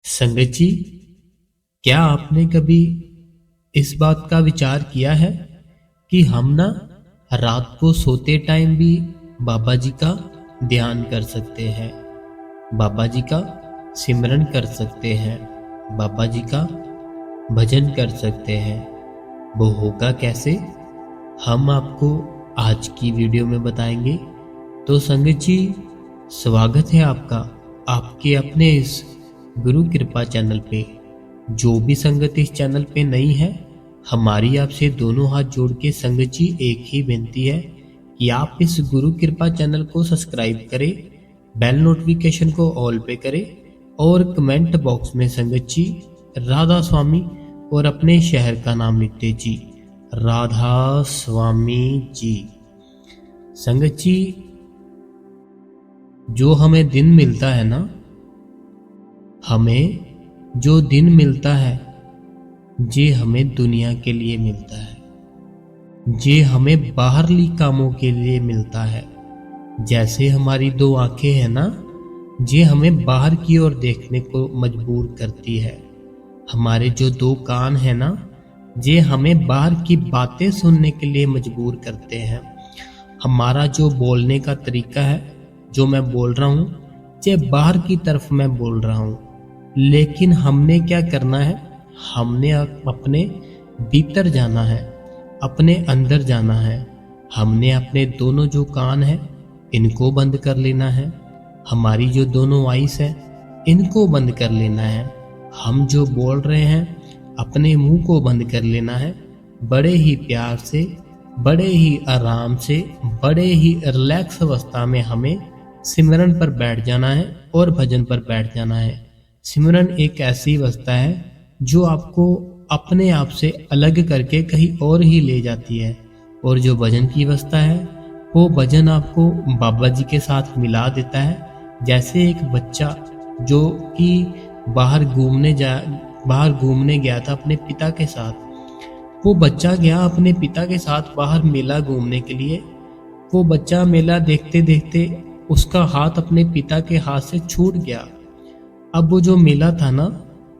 संगत जी, क्या आपने कभी इस बात का विचार किया है कि हम ना रात को सोते टाइम भी बाबा जी का ध्यान कर सकते हैं, बाबा जी का सिमरन कर सकते हैं, बाबा जी का भजन कर सकते हैं। वो होगा कैसे, हम आपको आज की वीडियो में बताएंगे। तो संगत जी, स्वागत है आपका आपके अपने इस गुरु कृपा चैनल पे। जो भी संगत इस चैनल पे नई है, हमारी आपसे दोनों हाथ जोड़ के संगत जी एक ही विनती है कि आप इस गुरु कृपा चैनल को सब्सक्राइब करें, बेल नोटिफिकेशन को ऑल पे करें और कमेंट बॉक्स में संगत जी राधा स्वामी और अपने शहर का नाम लिखते जी, राधा स्वामी जी। संगत जी, जो हमें दिन मिलता है ना, हमें जो दिन मिलता है जे हमें दुनिया के लिए मिलता है, जे हमें बाहरली कामों के लिए मिलता है। जैसे हमारी दो आंखें हैं ना, जे हमें बाहर की ओर देखने को मजबूर करती है। हमारे जो दो कान हैं ना, जे हमें बाहर की बातें सुनने के लिए मजबूर करते हैं। हमारा जो बोलने का तरीका है, जो मैं बोल रहा हूँ, जे बाहर की तरफ मैं बोल रहा हूँ, लेकिन हमने क्या करना है, हमने अपने भीतर जाना है, अपने अंदर जाना है। हमने अपने दोनों जो कान हैं इनको बंद कर लेना है, हमारी जो दोनों आईज है इनको बंद कर लेना है। हम जो बोल रहे हैं अपने मुंह को बंद कर लेना है। बड़े ही प्यार से, बड़े ही आराम से, बड़े ही रिलैक्स अवस्था में हमें सिमरन पर बैठ जाना है और भजन पर बैठ जाना है। सिमरन एक ऐसी अवस्था है जो आपको अपने आप से अलग करके कहीं और ही ले जाती है, और जो भजन की अवस्था है वो भजन आपको बाबा जी के साथ मिला देता है। जैसे एक बच्चा जो कि बाहर घूमने गया था अपने पिता के साथ, वो बच्चा गया अपने पिता के साथ बाहर मेला घूमने के लिए। वो बच्चा मेला देखते देखते उसका हाथ अपने पिता के हाथ से छूट गया। अब वो जो मेला था ना,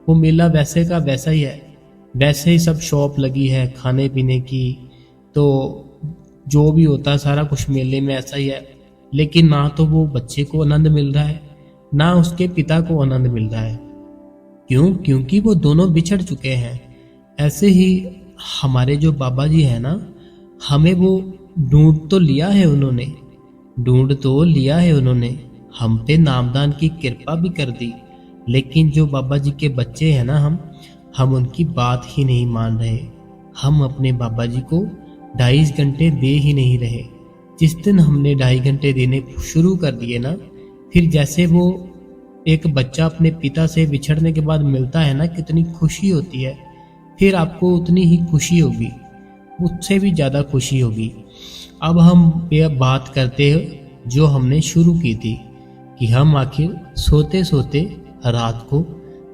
वो मेला वैसे का वैसा ही है, वैसे ही सब शॉप लगी है खाने पीने की, तो जो भी होता है सारा कुछ मेले में ऐसा ही है। लेकिन ना तो वो बच्चे को आनंद मिल रहा है, ना उसके पिता को आनंद मिल रहा है। क्यों? क्योंकि वो दोनों बिछड़ चुके हैं। ऐसे ही हमारे जो बाबा जी है ना, हमें वो ढूंढ तो लिया है उन्होंने, हम पे नामदान की कृपा भी कर दी। लेकिन जो बाबा जी के बच्चे हैं ना, हम उनकी बात ही नहीं मान रहे। हम अपने बाबा जी को 2.5 घंटे दे ही नहीं रहे। जिस दिन हमने 2.5 घंटे देने शुरू कर दिए ना, फिर जैसे वो एक बच्चा अपने पिता से बिछड़ने के बाद मिलता है ना, कितनी खुशी होती है, फिर आपको उतनी ही खुशी होगी, उससे भी ज़्यादा खुशी होगी। अब हम ये बात करते हैं जो हमने शुरू की थी कि हम आखिर सोते सोते रात को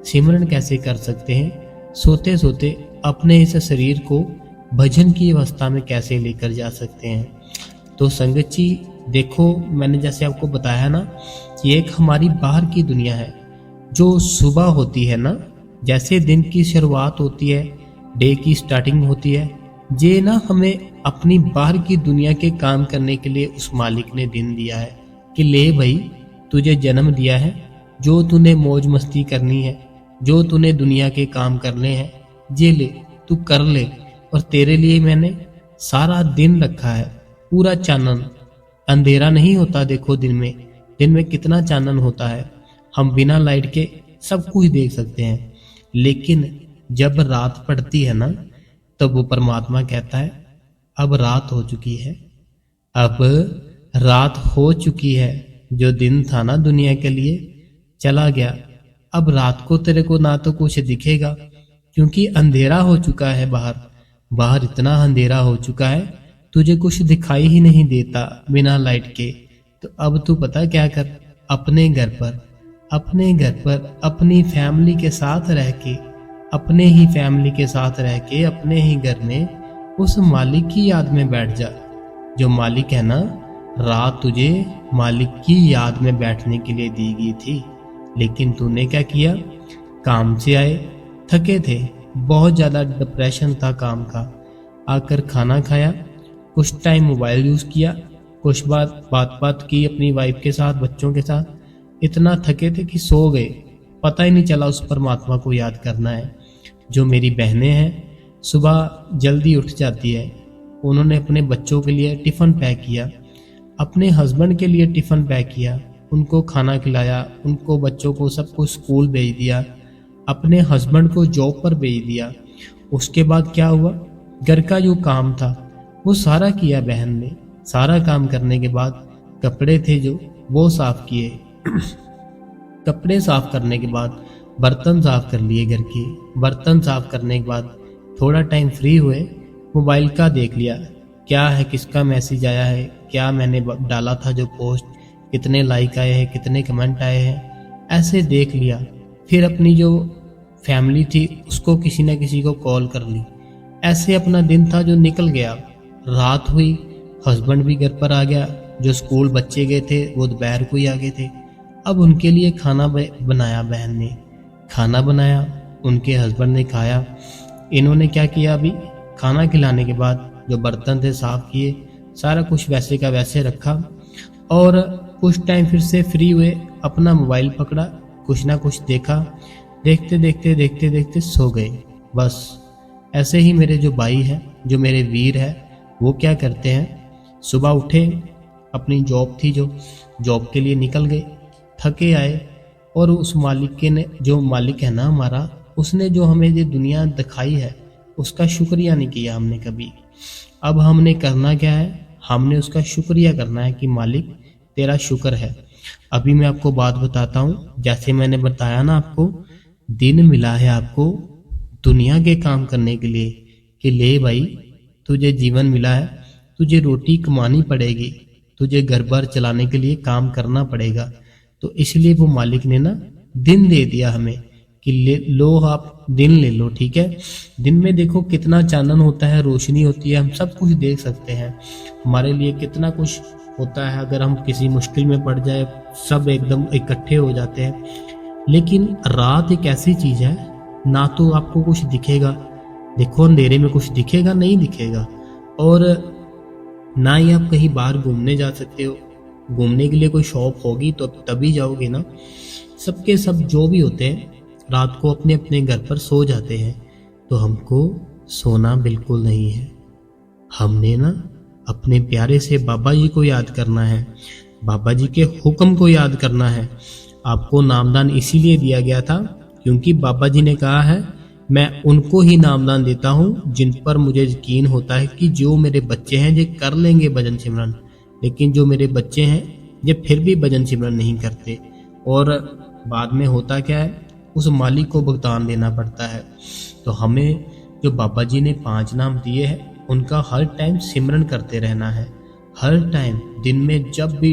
सिमरन कैसे कर सकते हैं, सोते सोते अपने इस शरीर को भजन की अवस्था में कैसे लेकर जा सकते हैं। तो संगत जी देखो, मैंने जैसे आपको बताया ना कि एक हमारी बाहर की दुनिया है। जो सुबह होती है ना, जैसे दिन की शुरुआत होती है, डे की स्टार्टिंग होती है, ये ना हमें अपनी बाहर की दुनिया के काम करने के लिए उस मालिक ने दिन दिया है कि ले भाई, तुझे जन्म दिया है, जो तूने मौज मस्ती करनी है, जो तूने दुनिया के काम करने हैं, ये ले, तू कर ले। और तेरे लिए मैंने सारा दिन रखा है, पूरा चानन, अंधेरा नहीं होता। देखो दिन में कितना चानन होता है, हम बिना लाइट के सब कुछ देख सकते हैं। लेकिन जब रात पड़ती है ना, तब वो परमात्मा कहता है अब रात हो चुकी है, अब रात हो चुकी है। जो दिन था ना दुनिया के लिए चला गया। अब रात को तेरे को ना तो कुछ दिखेगा, क्योंकि अंधेरा हो चुका है, बाहर इतना अंधेरा हो चुका है, तुझे कुछ दिखाई ही नहीं देता बिना लाइट के। तो अब तू पता क्या कर, अपने घर पर अपनी फैमिली के साथ रह के, अपने ही घर में उस मालिक की याद में बैठ जा। जो मालिक है ना, रात तुझे मालिक की याद में बैठने के लिए दी गई थी, लेकिन तूने क्या किया, काम से आए, थके थे, बहुत ज़्यादा डिप्रेशन था काम का। आकर खाना खाया, कुछ टाइम मोबाइल यूज़ किया, कुछ बात की अपनी वाइफ के साथ, बच्चों के साथ। इतना थके थे कि सो गए। पता ही नहीं चला उस परमात्मा को याद करना है। जो मेरी बहनें हैं, सुबह जल्दी उठ जाती है, उन्होंने अपने बच्चों के लिए टिफ़िन पैक किया, अपने हस्बैंड के लिए टिफ़िन पैक किया, उनको खाना खिलाया, उनको बच्चों को सबको स्कूल भेज दिया, अपने हस्बैंड को जॉब पर भेज दिया। उसके बाद क्या हुआ, घर का जो काम था वो सारा किया बहन ने। सारा काम करने के बाद कपड़े थे जो वो साफ किए। कपड़े साफ करने के बाद बर्तन साफ कर लिए घर के। बर्तन साफ करने के बाद थोड़ा टाइम फ्री हुए, मोबाइल का देख लिया, क्या है, किसका मैसेज आया है, क्या मैंने डाला था जो पोस्ट, कितने लाइक आए हैं, कितने कमेंट आए हैं, ऐसे देख लिया। फिर अपनी जो फैमिली थी उसको किसी न किसी को कॉल कर ली। ऐसे अपना दिन था जो निकल गया। रात हुई, हस्बैंड भी घर पर आ गया, जो स्कूल बच्चे गए थे वो दोपहर को ही आ गए थे। अब उनके लिए खाना बनाया, बहन ने खाना बनाया, उनके हस्बैंड ने खाया। इन्होंने क्या किया, अभी खाना खिलाने के बाद जो बर्तन थे साफ किए, सारा कुछ वैसे का वैसे रखा और कुछ टाइम फिर से फ्री हुए, अपना मोबाइल पकड़ा, कुछ ना कुछ देखा, देखते देखते देखते देखते सो गए। बस ऐसे ही मेरे जो भाई हैं, जो मेरे वीर हैं, वो क्या करते हैं, सुबह उठे, अपनी जॉब थी जो जॉब के लिए निकल गए, थके आए और उस मालिक के ने, जो मालिक है ना हमारा, उसने जो हमें ये दुनिया दिखाई है उसका शुक्रिया नहीं किया हमने कभी। अब हमने करना क्या है, हमने उसका शुक्रिया करना है कि मालिक तेरा शुक्र है। अभी मैं आपको बात बताता हूँ, जैसे मैंने बताया ना आपको, दिन मिला है आपको दुनिया के काम करने के लिए कि ले भाई, तुझे जीवन मिला है, तुझे रोटी कमानी पड़ेगी, तुझे घर बार चलाने के लिए काम करना पड़ेगा। तो इसलिए वो मालिक ने ना दिन दे दिया हमें कि ले लो, आप दिन ले लो, ठीक है। दिन में देखो कितना चानन होता है, रोशनी होती है, हम सब कुछ देख सकते हैं, हमारे लिए कितना कुछ होता है। अगर हम किसी मुश्किल में पड़ जाए, सब एकदम इकट्ठे हो जाते हैं। लेकिन रात एक ऐसी चीज है, ना तो आपको कुछ दिखेगा, देखो अंधेरे में कुछ दिखेगा नहीं, दिखेगा, और ना ही आप कहीं बाहर घूमने जा सकते हो। घूमने के लिए कोई शॉप होगी तो तभी जाओगे ना। सबके सब जो भी होते हैं रात को अपने अपने घर पर सो जाते हैं। तो हमको सोना बिल्कुल नहीं है, हमने ना अपने प्यारे से बाबा जी को याद करना है, बाबा जी के हुक्म को याद करना है। आपको नामदान इसीलिए दिया गया था क्योंकि बाबा जी ने कहा है, मैं उनको ही नामदान देता हूँ जिन पर मुझे यकीन होता है कि जो मेरे बच्चे हैं ये कर लेंगे भजन सिमरन। लेकिन जो मेरे बच्चे हैं ये फिर भी भजन सिमरन नहीं करते, और बाद में होता क्या है, उस मालिक को भुगतान देना पड़ता है। तो हमें जो बाबा जी ने 5 नाम दिए हैं उनका हर टाइम सिमरन करते रहना है। हर टाइम दिन में जब भी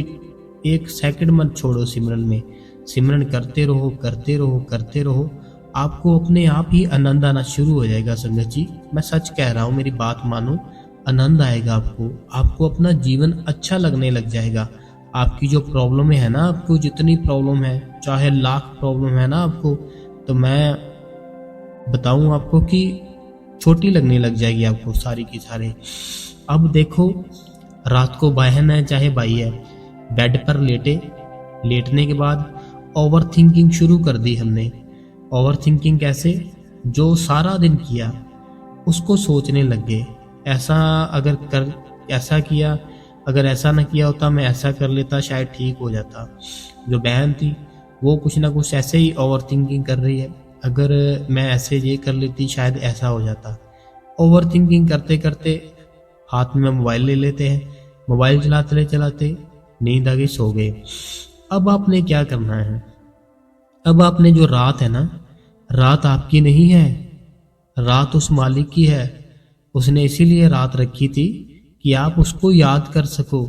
1 सेकंड मत छोड़ो, सिमरन में सिमरन करते रहो करते रहो करते रहो। आपको अपने आप ही आनंद आना शुरू हो जाएगा संगत जी, मैं सच कह रहा हूँ, मेरी बात मानो, आनंद आएगा आपको। आपको अपना जीवन अच्छा लगने लग जाएगा। आपकी जो प्रॉब्लम है ना, आपको जितनी प्रॉब्लम है, चाहे लाख प्रॉब्लम है ना आपको, तो मैं बताऊं आपको कि छोटी लगने लग जाएगी आपको सारी की सारी। अब देखो, रात को बहन है चाहे भाई है, बेड पर लेटने के बाद ओवर थिंकिंग शुरू कर दी हमने। ओवर थिंकिंग कैसे, जो सारा दिन किया उसको सोचने लग गए, ऐसा किया, अगर ऐसा ना किया होता, मैं ऐसा कर लेता, शायद ठीक हो जाता। जो बहन थी वो कुछ ना कुछ ऐसे ही ओवर थिंकिंग कर रही है, अगर मैं ऐसे ये कर लेती शायद ऐसा हो जाता। ओवर थिंकिंग करते करते हाथ में मोबाइल ले लेते हैं, मोबाइल चलाते चलाते नींद आ गई, सो गए। अब आपने क्या करना है, अब आपने जो रात है ना, रात आपकी नहीं है, रात उस मालिक की है। उसने इसीलिए रात रखी थी कि आप उसको याद कर सको।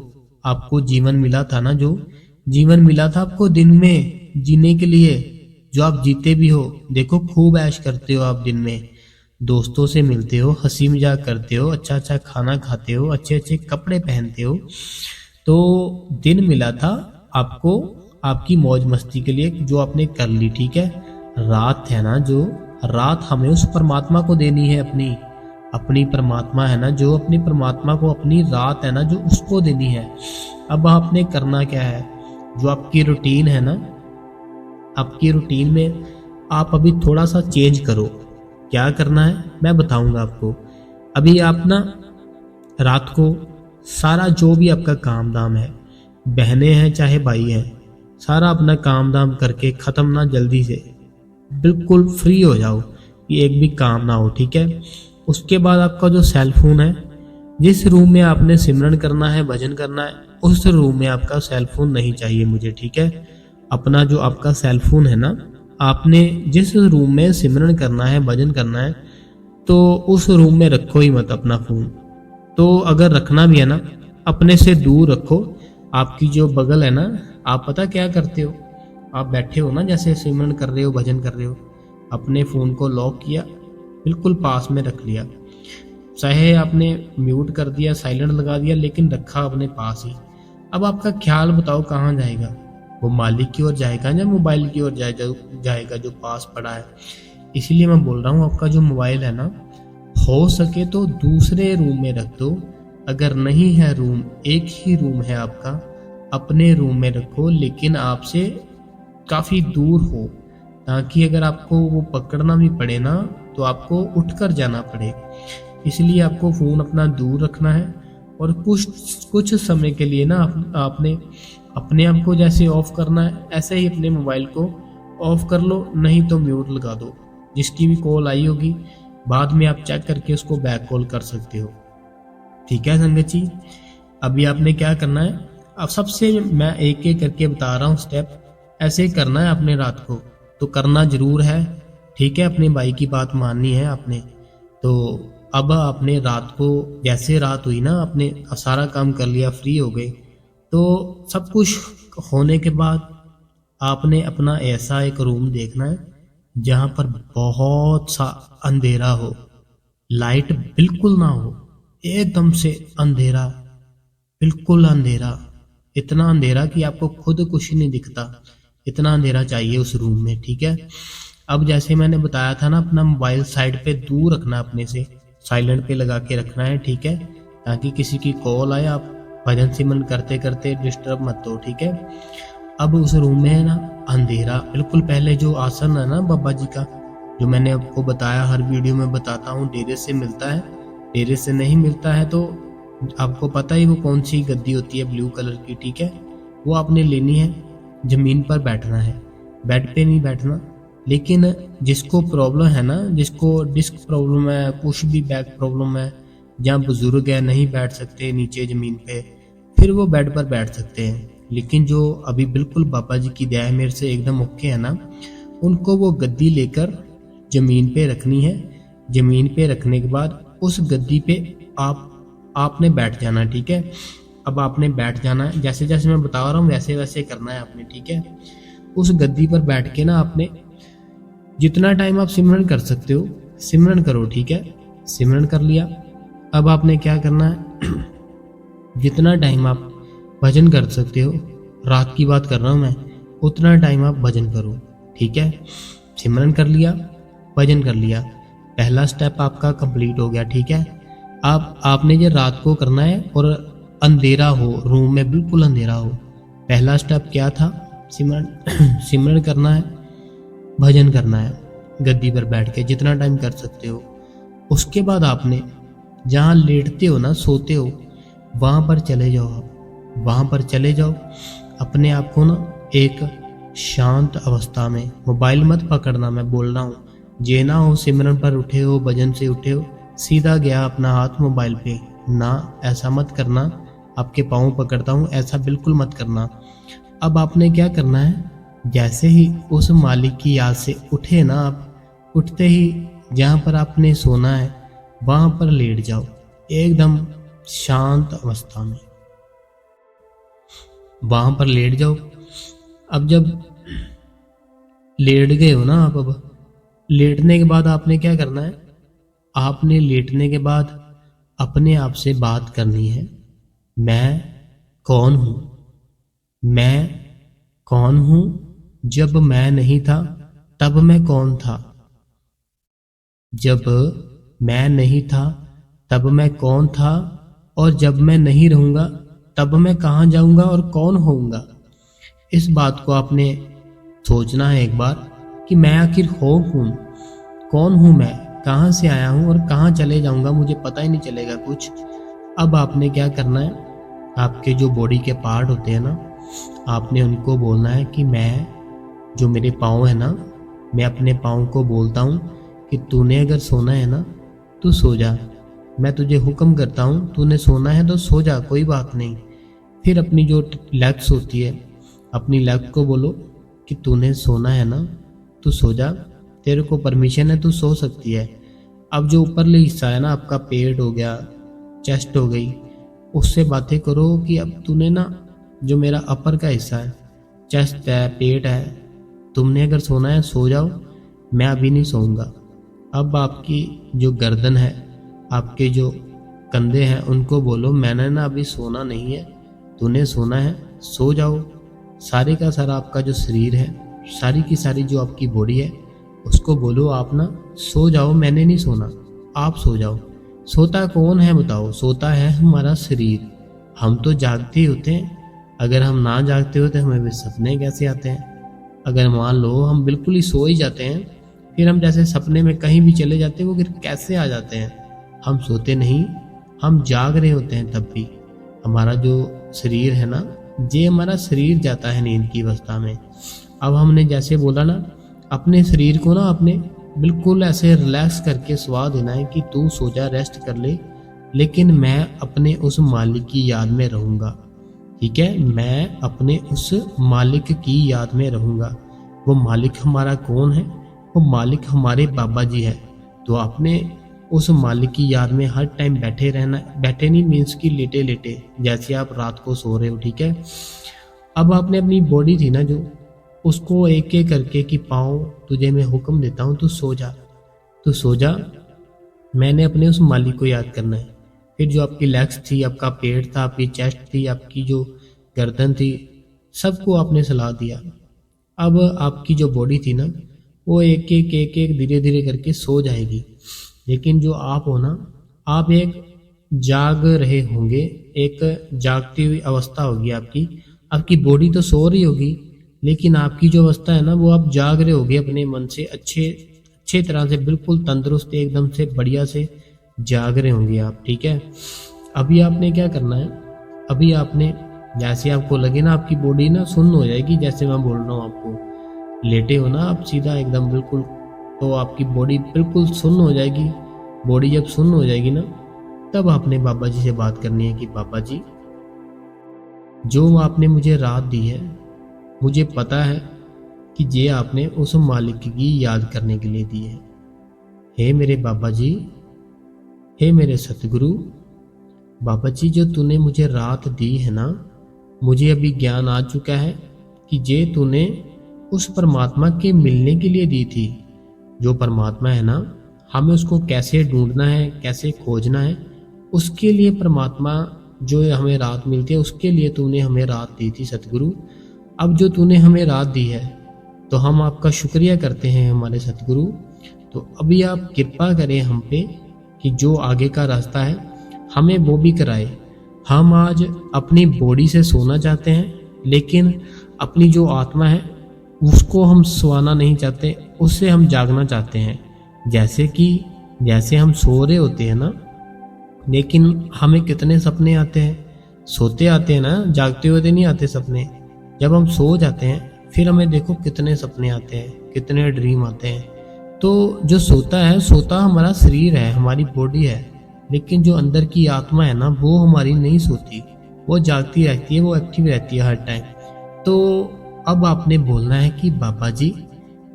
आपको जीवन मिला था ना, जो जीवन मिला था आपको दिन में जीने के लिए, जो आप जीते भी हो। देखो खूब ऐश करते हो आप दिन में, दोस्तों से मिलते हो, हंसी मजाक करते हो, अच्छा अच्छा खाना खाते हो, अच्छे अच्छे कपड़े पहनते हो। तो दिन मिला था आपको आपकी मौज मस्ती के लिए, जो आपने कर ली, ठीक है। रात है ना, जो रात हमें उस परमात्मा को देनी है, अपनी अपनी परमात्मा है ना, जो अपनी परमात्मा को अपनी रात है ना, जो उसको देनी है। अब आपने करना क्या है, जो आपकी रूटीन है ना, आपकी रूटीन में आप अभी थोड़ा सा चेंज करो। क्या करना है मैं बताऊंगा आपको। अभी आप ना रात को सारा जो भी आपका काम दाम है, बहनें हैं चाहे भाई हैं, सारा अपना काम दाम करके ख़त्म ना, जल्दी से बिल्कुल फ्री हो जाओ, ये एक भी काम ना हो, ठीक है। उसके बाद आपका जो सेल फोन है, जिस रूम में आपने सिमरन करना है, भजन करना है, उस रूम में आपका सेल फोन नहीं चाहिए मुझे, ठीक है। अपना जो आपका सेल फोन है ना, आपने जिस रूम में सिमरन करना है, भजन करना है, तो उस रूम में रखो ही मत अपना फोन। तो अगर रखना भी है ना, अपने से दूर रखो। आपकी जो बगल है ना, आप पता क्या करते हो, आप बैठे हो ना, जैसे सिमरन कर रहे हो, भजन कर रहे हो, अपने फ़ोन को लॉक किया, बिल्कुल पास में रख लिया, चाहे आपने म्यूट कर दिया, साइलेंट लगा दिया, लेकिन रखा अपने पास ही। अब आपका ख्याल बताओ कहाँ जाएगा, वो मालिक की ओर जाएगा या मोबाइल की ओर जाएगा जो पास पड़ा है। इसलिए मैं बोल रहा हूँ, आपका जो मोबाइल है ना, हो सके तो दूसरे रूम में रख दो। अगर नहीं है रूम, एक ही रूम है आपका, अपने रूम में रखो, लेकिन आपसे काफ़ी दूर हो, ताकि अगर आपको वो पकड़ना भी पड़े ना, तो आपको उठकर जाना पड़े। इसलिए आपको फ़ोन अपना दूर रखना है, और कुछ कुछ समय के लिए ना आपने अपने आप को जैसे ऑफ करना है, ऐसे ही अपने मोबाइल को ऑफ कर लो, नहीं तो म्यूट लगा दो। जिसकी भी कॉल आई होगी, बाद में आप चेक करके उसको बैक कॉल कर सकते हो, ठीक है संगत जी। अभी आपने क्या करना है, अब सबसे मैं एक एक करके बता रहा हूँ स्टेप, ऐसे ही करना है आपने रात को, तो करना जरूर है, ठीक है। अपने भाई की बात माननी है आपने। तो अब आपने रात को, जैसे रात हुई ना, आपने सारा काम कर लिया, फ्री हो गए, तो सब कुछ होने के बाद आपने अपना ऐसा एक रूम देखना है जहाँ पर बहुत सा अंधेरा हो, लाइट बिल्कुल ना हो, एकदम से अंधेरा, बिल्कुल अंधेरा, इतना अंधेरा कि आपको खुद कुछ नहीं दिखता, इतना अंधेरा चाहिए उस रूम में, ठीक है। अब जैसे मैंने बताया था ना, अपना मोबाइल साइड पे दूर रखना, अपने से साइलेंट पे लगा के रखना है, ठीक है, ताकि किसी की कॉल आए, आप भजन सिमरन करते करते डिस्टर्ब मत हो, ठीक है। अब उस रूम में है ना अंधेरा, बिल्कुल पहले जो आसन है ना बाबा जी का, जो मैंने आपको बताया, हर वीडियो में बताता हूँ, डेरे से मिलता है, डेरे से नहीं मिलता है तो आपको पता ही वो कौन सी गद्दी होती है, ब्लू कलर की, ठीक है। वो आपने लेनी है, ज़मीन पर बैठना है, बेड पे नहीं बैठना। लेकिन जिसको प्रॉब्लम है ना, जिसको डिस्क प्रॉब्लम है, कुछ भी बैक प्रॉब्लम है, जहाँ बुजुर्ग है, नहीं बैठ सकते नीचे ज़मीन पे, फिर वो बेड पर बैठ सकते हैं। लेकिन जो अभी बिल्कुल बाबा जी की दया है, मेरे से एकदम ओके है ना, उनको वो गद्दी लेकर ज़मीन पे रखनी है। ज़मीन पे रखने के बाद उस गद्दी पे आपने बैठ जाना, ठीक है। अब आपने बैठ जाना है, जैसे जैसे मैं बता रहा हूँ वैसे वैसे करना है आपने, ठीक है। उस गद्दी पर बैठ के ना आपने जितना टाइम आप सिमरन कर सकते हो सिमरन करो, ठीक है। सिमरन कर लिया, अब आपने क्या करना है, जितना टाइम आप भजन कर सकते हो, रात की बात कर रहा हूँ मैं, उतना टाइम आप भजन करो, ठीक है। सिमरन कर लिया, भजन कर लिया, पहला स्टेप आपका कंप्लीट हो गया, ठीक है। अब आपने ये रात को करना है और अंधेरा हो, रूम में बिल्कुल अंधेरा हो। पहला स्टेप क्या था, सिमरन सिमरन करना है, भजन करना है, गद्दी पर बैठ के जितना टाइम कर सकते हो। उसके बाद आपने जहाँ लेटते हो ना, सोते हो, वहाँ पर चले जाओ, आप वहाँ पर चले जाओ, अपने आप को ना एक शांत अवस्था में, मोबाइल मत पकड़ना, मैं बोल रहा हूँ, जे ना हो सिमरन पर उठे हो, भजन से उठे हो, सीधा गया अपना हाथ मोबाइल पे, ना ऐसा मत करना, आपके पाँव पकड़ता हूँ, ऐसा बिल्कुल मत करना। अब आपने क्या करना है, जैसे ही उस मालिक की याद से उठे ना आप, उठते ही जहाँ पर आपने सोना है वहाँ पर लेट जाओ, एकदम शांत अवस्था में वहाँ पर लेट जाओ। अब जब लेट गए हो ना आप, अब लेटने के बाद आपने क्या करना है, आपने लेटने के बाद अपने आप से बात करनी है, मैं कौन हूँ, मैं कौन हूँ जब मैं नहीं था, तब मैं कौन था, जब मैं नहीं था तब मैं कौन था, और जब मैं नहीं रहूंगा तब मैं कहाँ जाऊंगा और कौन होऊंगा। इस बात को आपने सोचना है एक बार कि मैं आखिर हो कौन, कौन हूं मैं, कहाँ से आया हूं और कहाँ चले जाऊंगा, मुझे पता ही नहीं चलेगा कुछ। अब आपने क्या करना है, आपके जो बॉडी के पार्ट होते हैं ना, आपने उनको बोलना है कि मैं, जो मेरे पाँव है ना, मैं अपने पाँव को बोलता हूँ कि तूने अगर सोना है ना तू सो जा, मैं तुझे हुक्म करता हूँ, तूने सोना है तो सो जा, कोई बात नहीं। फिर अपनी जो लेग्स होती है, अपनी लेग को बोलो कि तूने सोना है ना तू सो जा, तेरे को परमिशन है, तू सो सकती है। अब जो ऊपरली हिस्सा है ना, आपका पेट हो गया, चेस्ट हो गई, उससे बातें करो कि अब तूने ना, जो मेरा अपर का हिस्सा है, चेस्ट है, पेट है, तुमने अगर सोना है सो जाओ, मैं अभी नहीं सोऊंगा। अब आपकी जो गर्दन है, आपके जो कंधे हैं, उनको बोलो मैंने ना अभी सोना नहीं है, तूने सोना है, सो जाओ। सारे का सारा आपका जो शरीर है, सारी की सारी जो आपकी बॉडी है, उसको बोलो आप ना सो जाओ, मैंने नहीं सोना, आप सो जाओ। सोता कौन है बताओ, सोता है हमारा शरीर। हम तो जागते होते हैं, अगर हम ना जागते होते हमें भी सपने कैसे आते हैं। अगर मान लो हम बिल्कुल ही सो ही जाते हैं, फिर हम जैसे सपने में कहीं भी चले जाते हैं, वो फिर कैसे आ जाते हैं। हम सोते नहीं, हम जाग रहे होते हैं तब भी। हमारा जो शरीर है ना, ये हमारा शरीर जाता है नींद की अवस्था में। अब हमने जैसे बोला ना, अपने शरीर को ना अपने बिल्कुल ऐसे रिलैक्स करके सुला देना है कि तू सो जा, रेस्ट कर ले, लेकिन मैं अपने उस मालिक की याद में रहूंगा। ठीक है, मैं अपने उस मालिक की याद में रहूंगा। वो मालिक हमारा कौन है, वो मालिक हमारे बाबा जी है। तो आपने उस मालिक की याद में हर टाइम बैठे रहना, बैठे नहीं मीन्स कि लेटे लेटे, जैसे आप रात को सो रहे हो। ठीक है, अब आपने अपनी बॉडी थी ना जो, उसको एक एक करके कि पाँव तुझे मैं हुक्म देता हूँ, तू सो जा, तू सो जा, मैंने अपने उस मालिक को याद करना है। फिर जो आपकी लेग्स थी, आपका पेट था, आपकी चेस्ट थी, आपकी जो गर्दन थी, सबको आपने सलाह दिया। अब आपकी जो बॉडी थी ना, वो एक एक धीरे धीरे करके सो जाएगी। लेकिन जो आप हो ना, आप एक जाग रहे होंगे, एक जागती हुई अवस्था होगी आपकी। आपकी बॉडी तो सो रही होगी, लेकिन आपकी जो अवस्था है ना, वो आप जाग रहे होगे अपने मन से, अच्छे तरह से, बिल्कुल तंदुरुस्त, एकदम से बढ़िया से जाग रहे होंगे आप। ठीक है, अभी आपने क्या करना है, अभी आपने जैसे आपको लगे ना, आपकी बॉडी ना सुन्न हो जाएगी, जैसे मैं बोल रहा हूँ आपको, लेटे हो ना आप सीधा एकदम बिल्कुल, तो आपकी बॉडी बिल्कुल सुन्न हो जाएगी। बॉडी जब सुन्न हो जाएगी ना, तब आपने बाबा जी से बात करनी है कि बाबा जी, जो आपने मुझे रात दी है, मुझे पता है कि ये आपने उस मालिक की याद करने के लिए दी है। हे मेरे बाबा जी, हे मेरे सतगुरु, बाबा जी जो तूने मुझे रात दी है ना, मुझे अभी ज्ञान आ चुका है कि ये तूने उस परमात्मा के मिलने के लिए दी थी। जो परमात्मा है ना, हमें उसको कैसे ढूंढना है, कैसे खोजना है, उसके लिए परमात्मा जो हमें रात मिलती है, उसके लिए तूने हमें रात दी थी सतगुरु। अब जो तूने हमें रात दी है, तो हम आपका शुक्रिया करते हैं हमारे सतगुरु। तो अभी आप कृपा करें हम पे कि जो आगे का रास्ता है हमें वो भी कराए। हम आज अपनी बॉडी से सोना चाहते हैं, लेकिन अपनी जो आत्मा है उसको हम सोना नहीं चाहते, उससे हम जागना चाहते हैं। जैसे हम सो रहे होते हैं ना, लेकिन हमें कितने सपने आते हैं, सोते आते हैं ना, जागते हुए नहीं आते सपने। जब हम सो जाते हैं फिर हमें देखो कितने सपने आते हैं, कितने ड्रीम आते हैं। तो जो सोता है, सोता हमारा शरीर है, हमारी बॉडी है, लेकिन जो अंदर की आत्मा है ना, वो हमारी नहीं सोती, वो जागती रहती है, वो एक्टिव रहती है हर टाइम। तो अब आपने बोलना है कि बाबा जी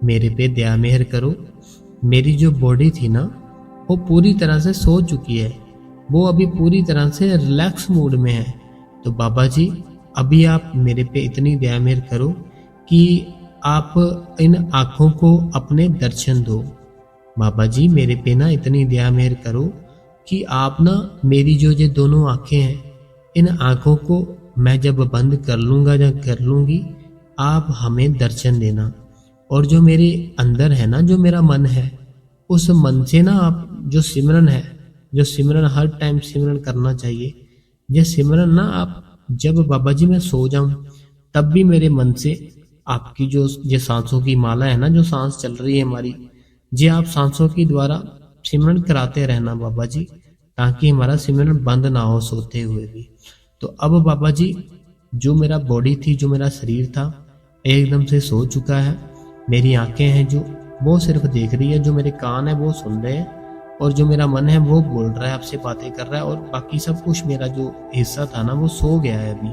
मेरे पे दया मेहर करो। मेरी जो बॉडी थी ना, वो पूरी तरह से सो चुकी है, वो अभी पूरी तरह से रिलैक्स मूड में है। तो बाबा जी अभी आप मेरे पे इतनी दया मेहर करो कि आप इन आँखों को अपने दर्शन दो। बाबा जी मेरे पे ना इतनी दया मेहर करो कि आप ना मेरी जो ये दोनों आँखें हैं, इन आँखों को मैं जब बंद कर लूँगा या कर लूँगी, आप हमें दर्शन देना। और जो मेरे अंदर है ना, जो मेरा मन है, उस मन से ना आप जो सिमरन है, जो सिमरन हर टाइम सिमरन करना चाहिए, ये सिमरन ना आप जब बाबा जी मैं सो जाऊं तब भी मेरे मन से आपकी जो ये सांसों की माला है ना, जो सांस चल रही है हमारी, ये आप सांसों के द्वारा सिमरन कराते रहना बाबा जी, ताकि हमारा सिमरन बंद ना हो सोते हुए भी। तो अब बाबा जी जो मेरा बॉडी थी, जो मेरा शरीर था, एकदम से सो चुका है। मेरी आंखें हैं जो वो सिर्फ देख रही है, जो मेरे कान है वो सुन रहे हैं, और जो मेरा मन है वो बोल रहा है, आपसे बातें कर रहा है, और बाकी सब कुछ मेरा जो हिस्सा था ना वो सो गया है अभी।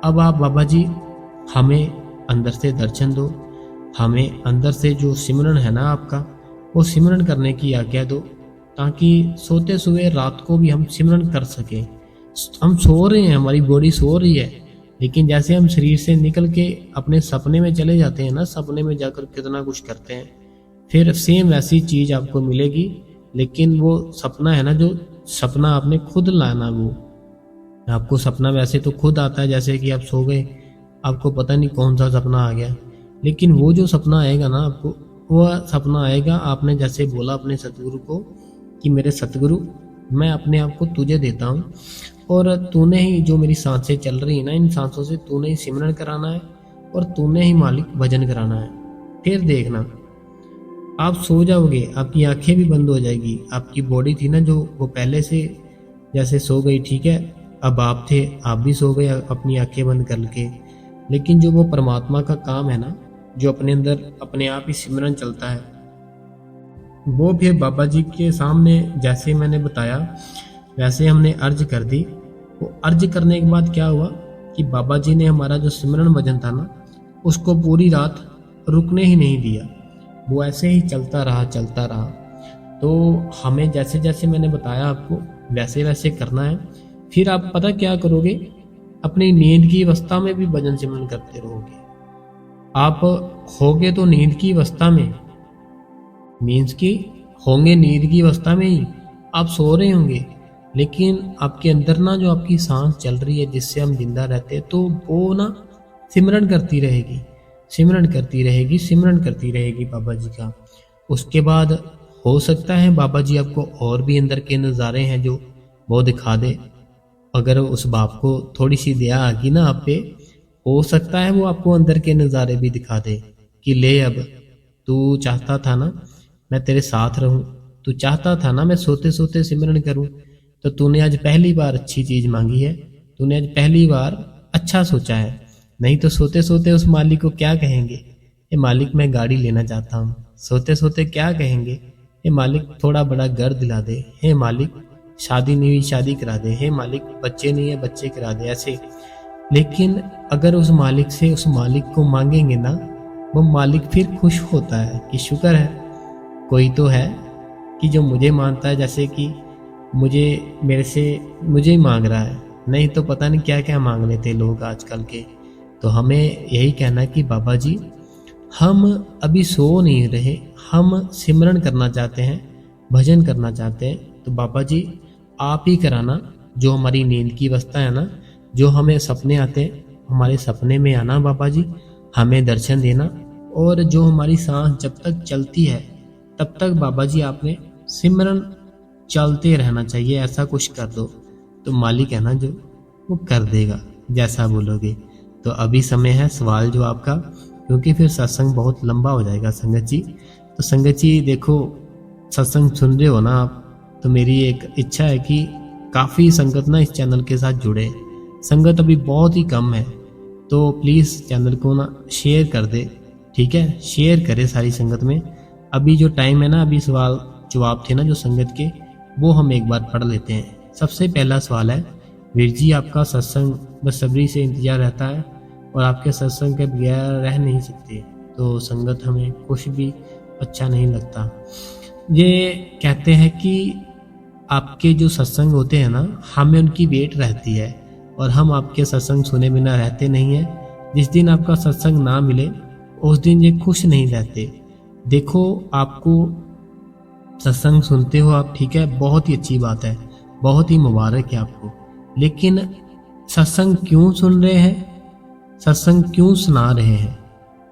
अब आप बाबा जी हमें अंदर से दर्शन दो, हमें अंदर से जो सिमरन है ना आपका, वो सिमरन करने की आज्ञा दो, ताकि सोते हुए रात को भी हम सिमरन कर सकें। हम सो रहे हैं, हमारी बॉडी सो रही है, लेकिन जैसे हम शरीर से निकल के अपने सपने में चले जाते हैं ना, सपने में जाकर कितना कुछ करते हैं, फिर सेम वैसी चीज आपको मिलेगी। लेकिन वो सपना है ना, जो सपना आपने खुद लाना, वो आपको सपना वैसे तो खुद आता है, जैसे कि आप सो गए, आपको पता नहीं कौन सा सपना आ गया, लेकिन वो जो सपना आएगा ना आपको, वो सपना आएगा आपने जैसे बोला अपने सतगुरु को कि मेरे सतगुरु, मैं अपने आप को तुझे देता हूँ, और तूने ही जो मेरी सांसें चल रही है ना, इन सांसों से तूने ही सिमरन कराना है, और तूने ही मालिक भजन कराना है। फिर देखना आप सो जाओगे, आपकी आंखें भी बंद हो जाएगी, आपकी बॉडी थी ना जो वो पहले से जैसे सो गई, ठीक है, अब आप थे, आप भी सो गए अपनी आंखें बंद करके। लेकिन जो वो परमात्मा का काम है ना, जो अपने अंदर अपने आप ही सिमरन चलता है, वो फिर बाबा जी के सामने जैसे मैंने बताया वैसे हमने अर्ज कर दी। वो अर्ज करने के बाद क्या हुआ कि बाबा जी ने हमारा जो सिमरन भजन था ना, उसको पूरी रात रुकने ही नहीं दिया, वो ऐसे ही चलता रहा। तो हमें जैसे जैसे मैंने बताया आपको वैसे वैसे करना है। फिर आप पता क्या करोगे, अपनी नींद की अवस्था में भी भजन सिमरन करते रहोगे। आप होगे तो नींद की अवस्था में, मीन्स की होंगे नींद की अवस्था में ही, आप सो रहे होंगे, लेकिन आपके अंदर ना जो आपकी सांस चल रही है जिससे हम जिंदा रहते हैं, तो वो ना सिमरन करती रहेगी, सिमरन करती रहेगी बाबा जी का। उसके बाद हो सकता है बाबा जी आपको और भी अंदर के नज़ारे हैं जो वो दिखा दे। अगर उस बाप को थोड़ी सी दया आ गई ना आप पे, हो सकता है वो आपको अंदर के नज़ारे भी दिखा दे कि ले, अब तू चाहता था ना मैं तेरे साथ रहूं, तू चाहता था ना मैं सोते सोते सिमरन करूं, तो तूने आज पहली बार अच्छी चीज मांगी है, तूने आज पहली बार अच्छा सोचा है। नहीं तो सोते सोते उस मालिक को क्या कहेंगे, ये मालिक मैं गाड़ी लेना चाहता हूँ, सोते सोते क्या कहेंगे, हे मालिक थोड़ा बड़ा घर दिला दे, हे मालिक शादी नहीं हुई शादी करा दे, हे मालिक बच्चे नहीं है बच्चे करा दे, ऐसे। लेकिन अगर उस मालिक से उस मालिक को मांगेंगे ना, वो मालिक फिर खुश होता है कि शुक्र है कोई तो है कि जो मुझे मानता है, जैसे कि मुझे मेरे से मुझे ही मांग रहा है, नहीं तो पता नहीं क्या क्या मांग लेते लोग आजकल के। तो हमें यही कहना है कि बाबा जी हम अभी सो नहीं रहे, हम सिमरन करना चाहते हैं, भजन करना चाहते हैं, तो बाबा जी आप ही कराना। जो हमारी नींद की अवस्था है ना, जो हमें सपने आते हैं, हमारे सपने में आना बाबा जी, हमें दर्शन देना, और जो हमारी सांस जब तक चलती है तब तक बाबा जी आपने सिमरन चलते रहना चाहिए, ऐसा कुछ कर दो। तो मालिक है ना जो, वो कर देगा जैसा बोलोगे। तो अभी समय है सवाल जवाब का, क्योंकि फिर सत्संग बहुत लंबा हो जाएगा संगत जी। तो संगत जी देखो, सत्संग सुन रहे हो ना आप, तो मेरी एक इच्छा है कि काफ़ी संगत ना इस चैनल के साथ जुड़े। संगत अभी बहुत ही कम है, तो प्लीज़ चैनल को ना शेयर कर दे, ठीक है, शेयर करे सारी संगत में। अभी जो टाइम है ना, अभी सवाल जवाब थे ना जो संगत के, वो हम एक बार पढ़ लेते हैं। सबसे पहला सवाल है, वीर जी आपका सत्संग बेसब्री से इंतजार रहता है और आपके सत्संग के बगैर रह नहीं सकते, तो संगत हमें कुछ भी अच्छा नहीं लगता। ये कहते हैं कि आपके जो सत्संग होते हैं ना, हमें उनकी वेट रहती है, और हम आपके सत्संग सुने बिना रहते नहीं हैं। जिस दिन आपका सत्संग ना मिले उस दिन ये खुश नहीं रहते। देखो आपको सत्संग सुनते हो आप, ठीक है, बहुत ही अच्छी बात है, बहुत ही मुबारक है आपको, लेकिन सत्संग क्यों सुन रहे हैं, सत्संग क्यों सुना रहे हैं,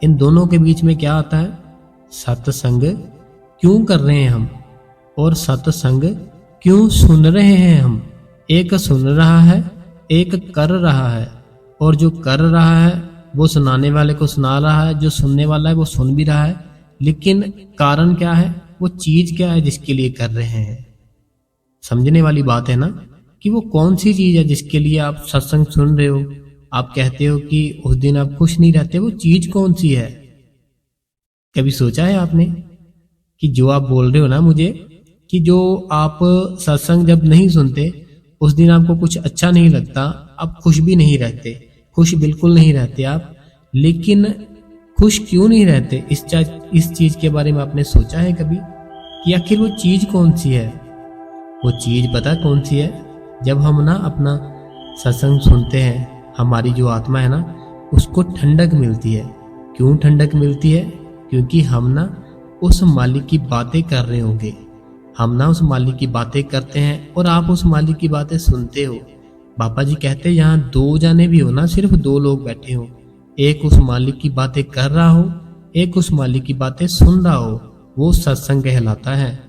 इन दोनों के बीच में क्या आता है? सत्संग क्यों कर रहे हैं हम, और सत्संग क्यों सुन रहे हैं हम। एक सुन रहा है, एक कर रहा है, और जो कर रहा है वो सुनाने वाले को सुना रहा है, जो सुनने वाला है वो सुन भी रहा है। लेकिन कारण क्या है, वो चीज क्या है जिसके लिए कर रहे हैं। समझने वाली बात है ना, कि वो कौन सी चीज है जिसके लिए आप सत्संग सुन रहे हो। आप कहते हो कि उस दिन आप खुश नहीं रहते, वो चीज कौन सी है? कभी सोचा है आपने कि जो आप बोल रहे हो ना मुझे, कि जो आप सत्संग जब नहीं सुनते उस दिन आपको कुछ अच्छा नहीं लगता, आप खुश भी नहीं रहते, खुश बिल्कुल नहीं रहते आप। लेकिन खुश क्यों नहीं रहते, इस चीज के बारे में आपने सोचा है कभी, कि आखिर वो चीज कौन सी है? वो चीज पता कौन सी है? जब हम ना अपना सत्संग सुनते हैं, हमारी जो आत्मा है ना उसको ठंडक मिलती है। क्यों ठंडक मिलती है? क्योंकि हम ना उस मालिक की बातें कर रहे होंगे। हम ना उस मालिक की बातें करते हैं और आप उस मालिक की बातें सुनते हो। बाबा जी कहते हैं यहाँ दो जाने भी हो ना, सिर्फ दो लोग बैठे हो, एक उस मालिक की बातें कर रहा हो, एक उस मालिक की बातें सुन रहा हो, वो सत्संग कहलाता है।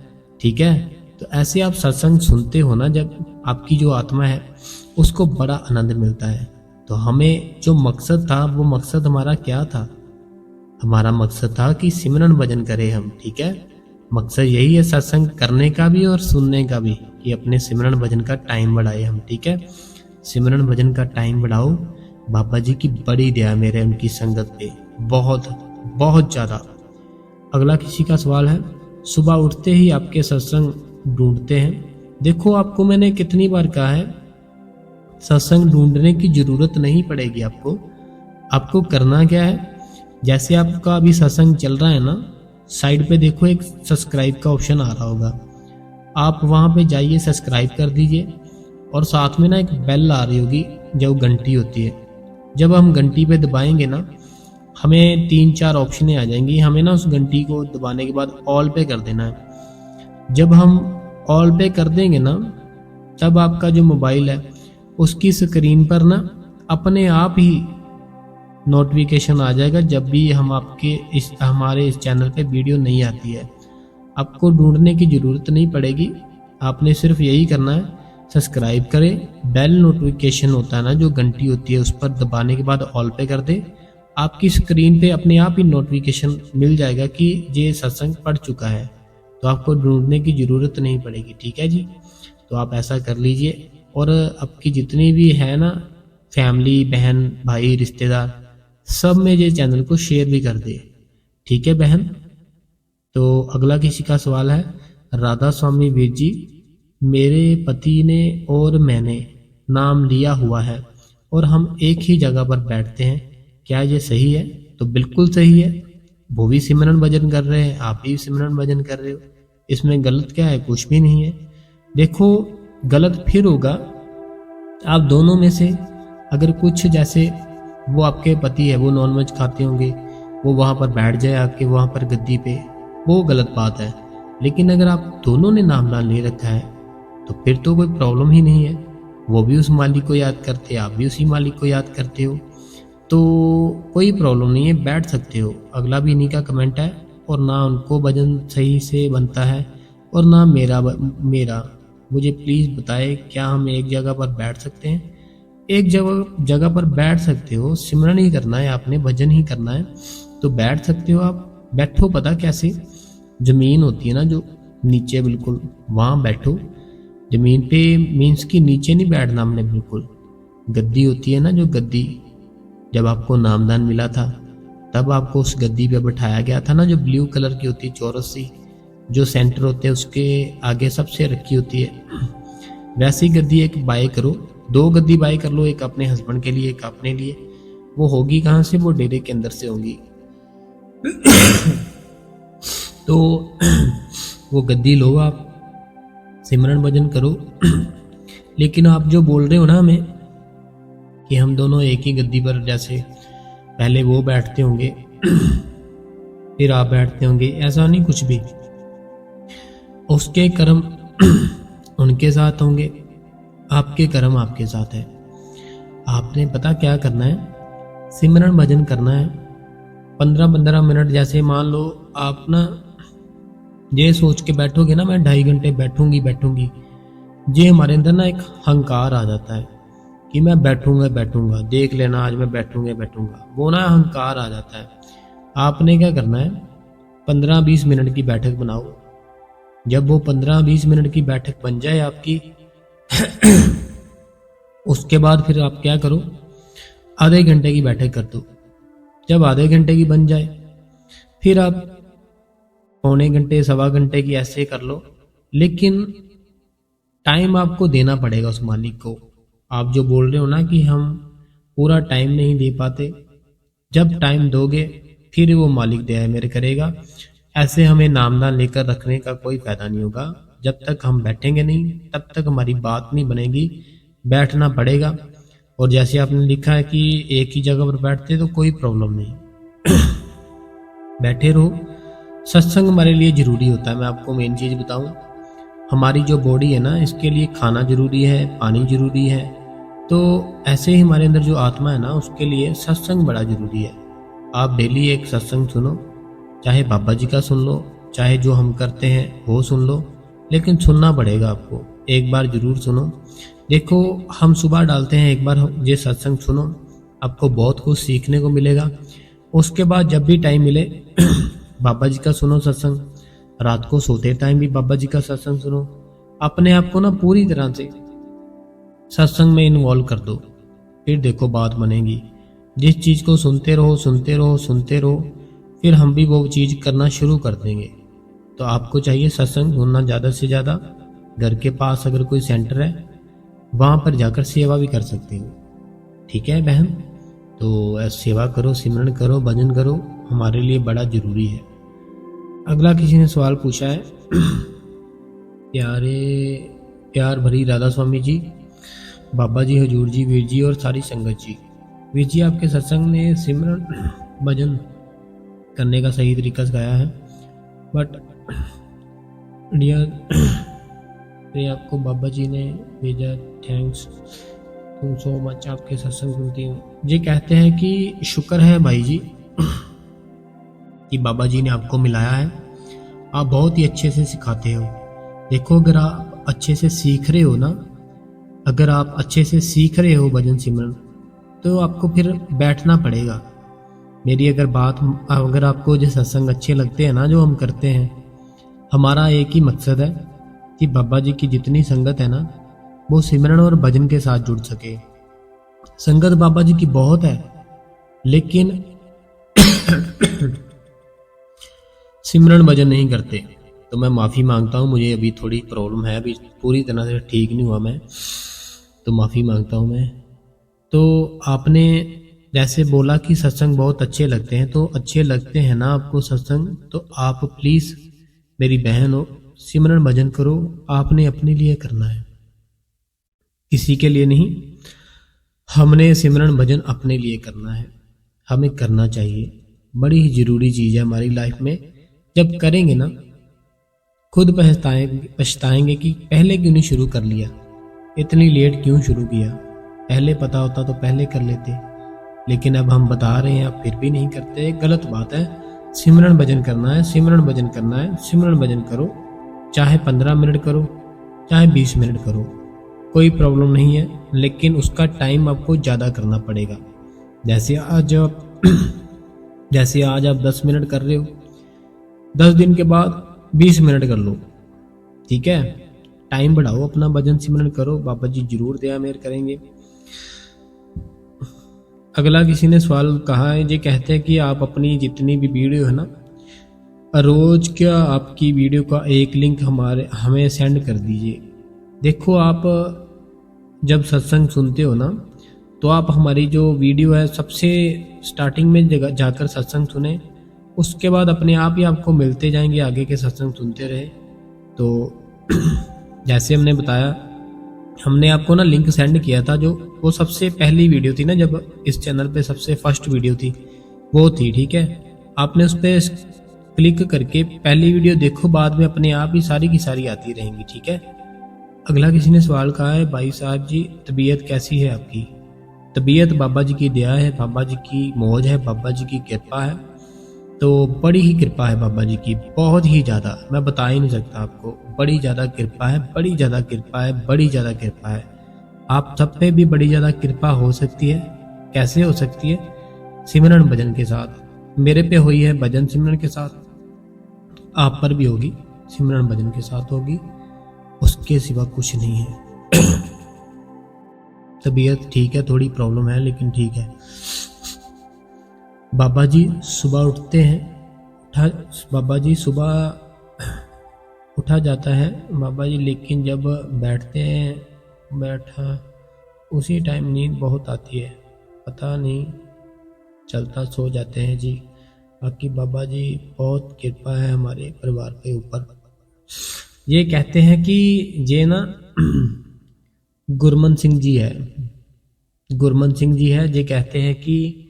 ठीक है, तो ऐसे आप सत्संग सुनते हो ना, जब आपकी जो आत्मा है उसको बड़ा आनंद मिलता है। तो हमें जो मकसद था, वो मकसद हमारा क्या था? हमारा मकसद था कि सिमरन भजन करें हम। ठीक है, मकसद यही है सत्संग करने का भी और सुनने का भी, कि अपने सिमरन भजन का टाइम बढ़ाए हम। ठीक है, सिमरन भजन का टाइम बढ़ाओ। बाबा जी की बड़ी दया मेरे उनकी संगत पे, बहुत बहुत ज्यादा। अगला किसी का सवाल है, सुबह उठते ही आपके सत्संग ढूंढते हैं। देखो, आपको मैंने कितनी बार कहा है, सत्संग ढूंढने की जरूरत नहीं पड़ेगी आपको। आपको करना क्या है, जैसे आपका अभी सत्संग चल रहा है ना, साइड पे देखो एक सब्सक्राइब का ऑप्शन आ रहा होगा, आप वहां पे जाइए, सब्सक्राइब कर दीजिए। और साथ में ना एक बेल आ रही होगी जो घंटी होती है। जब हम घंटी पे दबाएंगे ना, हमें 3-4 ऑप्शनें आ जाएंगी। हमें ना उस घंटी को दबाने के बाद ऑल पे कर देना है। जब हम ऑल पे कर देंगे ना, तब आपका जो मोबाइल है उसकी स्क्रीन पर ना अपने आप ही नोटिफिकेशन आ जाएगा जब भी हम हमारे इस चैनल पे वीडियो नहीं आती है। आपको ढूंढने की जरूरत नहीं पड़ेगी, आपने सिर्फ यही करना है, सब्सक्राइब करें, बेल नोटिफिकेशन होता है ना जो घंटी होती है, उस पर दबाने के बाद ऑल पे कर दे। आपकी स्क्रीन पे अपने आप ही नोटिफिकेशन मिल जाएगा कि ये सत्संग पढ़ चुका है, तो आपको ढूंढने की जरूरत नहीं पड़ेगी। ठीक है जी, तो आप ऐसा कर लीजिए। और आपकी जितनी भी है ना फैमिली, बहन भाई रिश्तेदार, सब में ये चैनल को शेयर भी कर दे। ठीक है बहन। तो अगला किसी का सवाल है, राधा स्वामी वीर जी, मेरे पति ने और मैंने नाम लिया हुआ है और हम एक ही जगह पर बैठते हैं, क्या ये सही है? तो बिल्कुल सही है, वो भी सिमरन भजन कर रहे हैं, आप भी सिमरन भजन कर रहे हो, इसमें गलत क्या है? कुछ भी नहीं है। देखो, गलत फिर होगा आप दोनों में से अगर कुछ, जैसे वो आपके पति है, वो नॉनवेज खाते होंगे, वो वहां पर बैठ जाए आपके वहां पर गद्दी पे, वो गलत बात है। लेकिन अगर आप दोनों ने नाम ना ले रखा है तो फिर तो कोई प्रॉब्लम ही नहीं है। वो भी उस मालिक को याद करते, आप भी उसी मालिक को याद करते हो, तो कोई प्रॉब्लम नहीं है, बैठ सकते हो। अगला भी इन्हीं का कमेंट है, और ना उनको भजन सही से बनता है और ना मेरा मुझे प्लीज़ बताए, क्या हम एक जगह पर बैठ सकते हैं? एक जगह पर बैठ सकते हो, सिमरन ही करना है आपने, भजन ही करना है, तो बैठ सकते हो आप। बैठो, पता कैसे? जमीन होती है ना जो नीचे, बिल्कुल वहां बैठो। जमीन पे मीन्स कि नीचे नहीं बैठना हमने, बिल्कुल गद्दी होती है ना जो गद्दी, जब आपको नामदान मिला था तब आपको उस गद्दी पे बिठाया गया था ना, जो ब्लू कलर की होती है, चौरस सी, जो सेंटर होते हैं उसके आगे सबसे रखी होती है, वैसी गद्दी एक बाय करो। 2 गद्दी बाय कर लो, एक अपने हस्बैंड के लिए, एक अपने लिए। वो होगी कहाँ से? वो डेरे के अंदर से होगी। तो वो गद्दी लो, आप सिमरन भजन करो। लेकिन आप जो बोल रहे हो ना हमें कि हम दोनों एक ही गद्दी पर, जैसे पहले वो बैठते होंगे फिर आप बैठते होंगे, ऐसा नहीं कुछ भी। उसके कर्म उनके साथ होंगे, आपके कर्म आपके साथ है। आपने पता क्या करना है? सिमरन भजन करना है 15-15 मिनट, जैसे मान लो आप ना ये सोच के बैठोगे ना मैं 2.5 घंटे बैठूंगी, ये हमारे अंदर ना एक अहंकार आ जाता है कि मैं बैठूंगा, देख लेना आज मैं बैठूंगा, वो ना अहंकार आ जाता है। आपने क्या करना है, 15-20 मिनट की बैठक बनाओ। जब वो 15-20 मिनट की बैठक बन जाए आपकी, उसके बाद फिर आप क्या करो, आधे घंटे की बैठक कर दो। जब आधे घंटे की बन जाए, फिर आप पौने घंटे, सवा घंटे की ऐसे कर लो। लेकिन टाइम आपको देना पड़ेगा उस मालिक को। आप जो बोल रहे हो ना कि हम पूरा टाइम नहीं दे पाते, जब टाइम दोगे फिर वो मालिक दया मेरे करेगा। ऐसे हमें नामदान लेकर रखने का कोई फायदा नहीं होगा। जब तक हम बैठेंगे नहीं तब तक हमारी बात नहीं बनेगी। बैठना पड़ेगा। और जैसे आपने लिखा है कि एक ही जगह पर बैठते तो कोई प्रॉब्लम नहीं, बैठे रहो। सत्संग हमारे लिए जरूरी होता है। मैं आपको मेन चीज बताऊं, हमारी जो बॉडी है ना, इसके लिए खाना जरूरी है, पानी जरूरी है। तो ऐसे ही हमारे अंदर जो आत्मा है ना, उसके लिए सत्संग बड़ा जरूरी है। आप डेली एक सत्संग सुनो, चाहे बाबा जी का सुन लो, चाहे जो हम करते हैं वो सुन लो, लेकिन सुनना पड़ेगा आपको। एक बार जरूर सुनो। देखो, हम सुबह डालते हैं, एक बार ये सत्संग सुनो, आपको बहुत कुछ सीखने को मिलेगा। उसके बाद जब भी टाइम मिले बाबा जी का सुनो सत्संग। रात को सोते टाइम भी बाबा जी का सत्संग सुनो। अपने आप को ना पूरी तरह से सत्संग में इन्वॉल्व कर दो, फिर देखो बात बनेगी। जिस चीज को सुनते रहो, फिर हम भी वो चीज करना शुरू कर देंगे। तो आपको चाहिए सत्संग सुनना ज़्यादा से ज़्यादा। घर के पास अगर कोई सेंटर है, वहाँ पर जाकर सेवा भी कर सकते हो। ठीक है बहन, तो सेवा करो, सिमरन करो, भजन करो, हमारे लिए बड़ा जरूरी है। अगला किसी ने सवाल पूछा है, प्यार भरी राधा स्वामी जी, बाबा जी, हजूर जी, वीर जी और सारी संगत जी। वीर जी, आपके सत्संग ने सिमरन भजन करने का सही तरीका सिखाया है, बट डियर आपको बाबा जी ने भेजा, थैंक्स तुम सो मच, आपके सत्संग सुनती हूँ। ये कहते हैं कि शुक्र है भाई जी कि बाबा जी ने आपको मिलाया है। आप बहुत ही अच्छे से सिखाते हो। देखो, अगर आप अच्छे से सीख रहे हो ना, अगर आप अच्छे से सीख रहे हो भजन सिमरन, तो आपको फिर बैठना पड़ेगा। मेरी अगर आपको जो सत्संग अच्छे लगते हैं ना, जो हम करते हैं, हमारा एक ही मकसद है कि बाबा जी की जितनी संगत है ना, वो सिमरन और भजन के साथ जुड़ सके। संगत बाबा जी की बहुत है, लेकिन सिमरन भजन नहीं करते। तो मैं माफ़ी मांगता हूँ, मुझे अभी थोड़ी प्रॉब्लम है, अभी पूरी तरह से ठीक नहीं हुआ मैं, तो माफ़ी मांगता हूँ मैं। तो आपने जैसे बोला कि सत्संग बहुत अच्छे लगते हैं, तो अच्छे लगते हैं ना आपको सत्संग, तो आप प्लीज़ मेरी बहन हो, सिमरन भजन करो। आपने अपने लिए करना है, किसी के लिए नहीं। हमने सिमरन भजन अपने लिए करना है, हमें करना चाहिए। बड़ी ही ज़रूरी चीज़ है हमारी लाइफ में। जब करेंगे ना, खुद पछताएंगे कि पहले क्यों नहीं शुरू कर लिया, इतनी लेट क्यों शुरू किया। पहले पता होता तो पहले कर लेते, लेकिन अब हम बता रहे हैं, अब फिर भी नहीं करते। गलत बात है। सिमरन भजन करना है, सिमरन भजन करना है, सिमरन भजन करो। चाहे 15 मिनट करो, चाहे 20 मिनट करो, कोई प्रॉब्लम नहीं है, लेकिन उसका टाइम आपको ज़्यादा करना पड़ेगा। जैसे आज आप 10 मिनट कर रहे हो, 10 दिन के बाद 20 मिनट कर लो। ठीक है, टाइम बढ़ाओ, अपना भजन सिमरन करो, बाबा जी जरूर दया मेहर करेंगे। अगला किसी ने सवाल कहा है, ये कहते हैं कि आप अपनी जितनी भी वीडियो है ना, रोज क्या आपकी वीडियो का एक लिंक हमें सेंड कर दीजिए। देखो, आप जब सत्संग सुनते हो ना, तो आप हमारी जो वीडियो है सबसे स्टार्टिंग में जाकर सत्संग सुने, उसके बाद अपने आप ही आपको मिलते जाएंगे, आगे के सत्संग सुनते रहे। तो जैसे हमने बताया, हमने आपको ना लिंक सेंड किया था, जो वो सबसे पहली वीडियो थी ना, जब इस चैनल पे सबसे फर्स्ट वीडियो थी वो थी। ठीक है, आपने उस पर क्लिक करके पहली वीडियो देखो, बाद में अपने आप ही सारी की सारी आती रहेंगी। ठीक है। अगला किसी ने सवाल कहा है, भाई साहब जी तबीयत कैसी है आपकी? तबीयत बाबा जी की दया है, बाबा जी की मौज है, बाबा जी की कृपा है। तो बड़ी ही कृपा है बाबा जी की, बहुत ही ज़्यादा, मैं बता ही नहीं सकता आपको। बड़ी ज़्यादा कृपा है, बड़ी ज़्यादा कृपा है, बड़ी ज़्यादा कृपा है। आप सब पे भी बड़ी ज़्यादा कृपा हो सकती है। कैसे हो सकती है? सिमरन भजन के साथ। मेरे पे हुई है भजन सिमरन के साथ, आप पर भी होगी, सिमरन भजन के साथ होगी। उसके सिवा कुछ नहीं है। तबीयत ठीक है, थोड़ी प्रॉब्लम है लेकिन ठीक है। बाबा जी सुबह उठते हैं, बाबा जी सुबह उठा जाता है बाबा जी, लेकिन जब बैठते हैं, बैठा उसी टाइम नींद बहुत आती है, पता नहीं चलता, सो जाते हैं जी। बाकी बाबा जी बहुत कृपा है हमारे परिवार के ऊपर। ये कहते हैं कि ये ना गुरमन सिंह जी है, गुरमन सिंह जी है, ये कहते हैं कि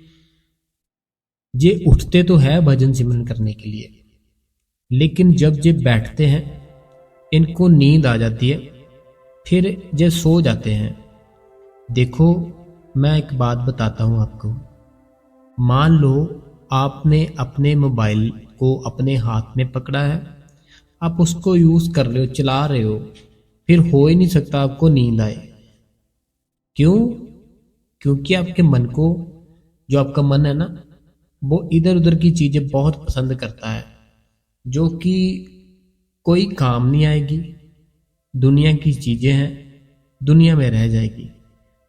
ये उठते तो है भजन सिमरन करने के लिए, लेकिन जब ये बैठते हैं इनको नींद आ जाती है, फिर ये सो जाते हैं। देखो मैं एक बात बताता हूँ आपको। मान लो आपने अपने मोबाइल को अपने हाथ में पकड़ा है, आप उसको यूज़ कर रहे हो, चला रहे हो, फिर हो ही नहीं सकता आपको नींद आए। क्यों? क्योंकि आपके मन को, जो आपका मन है ना, वो इधर उधर की चीज़ें बहुत पसंद करता है, जो कि कोई काम नहीं आएगी। दुनिया की चीज़ें हैं, दुनिया में रह जाएगी।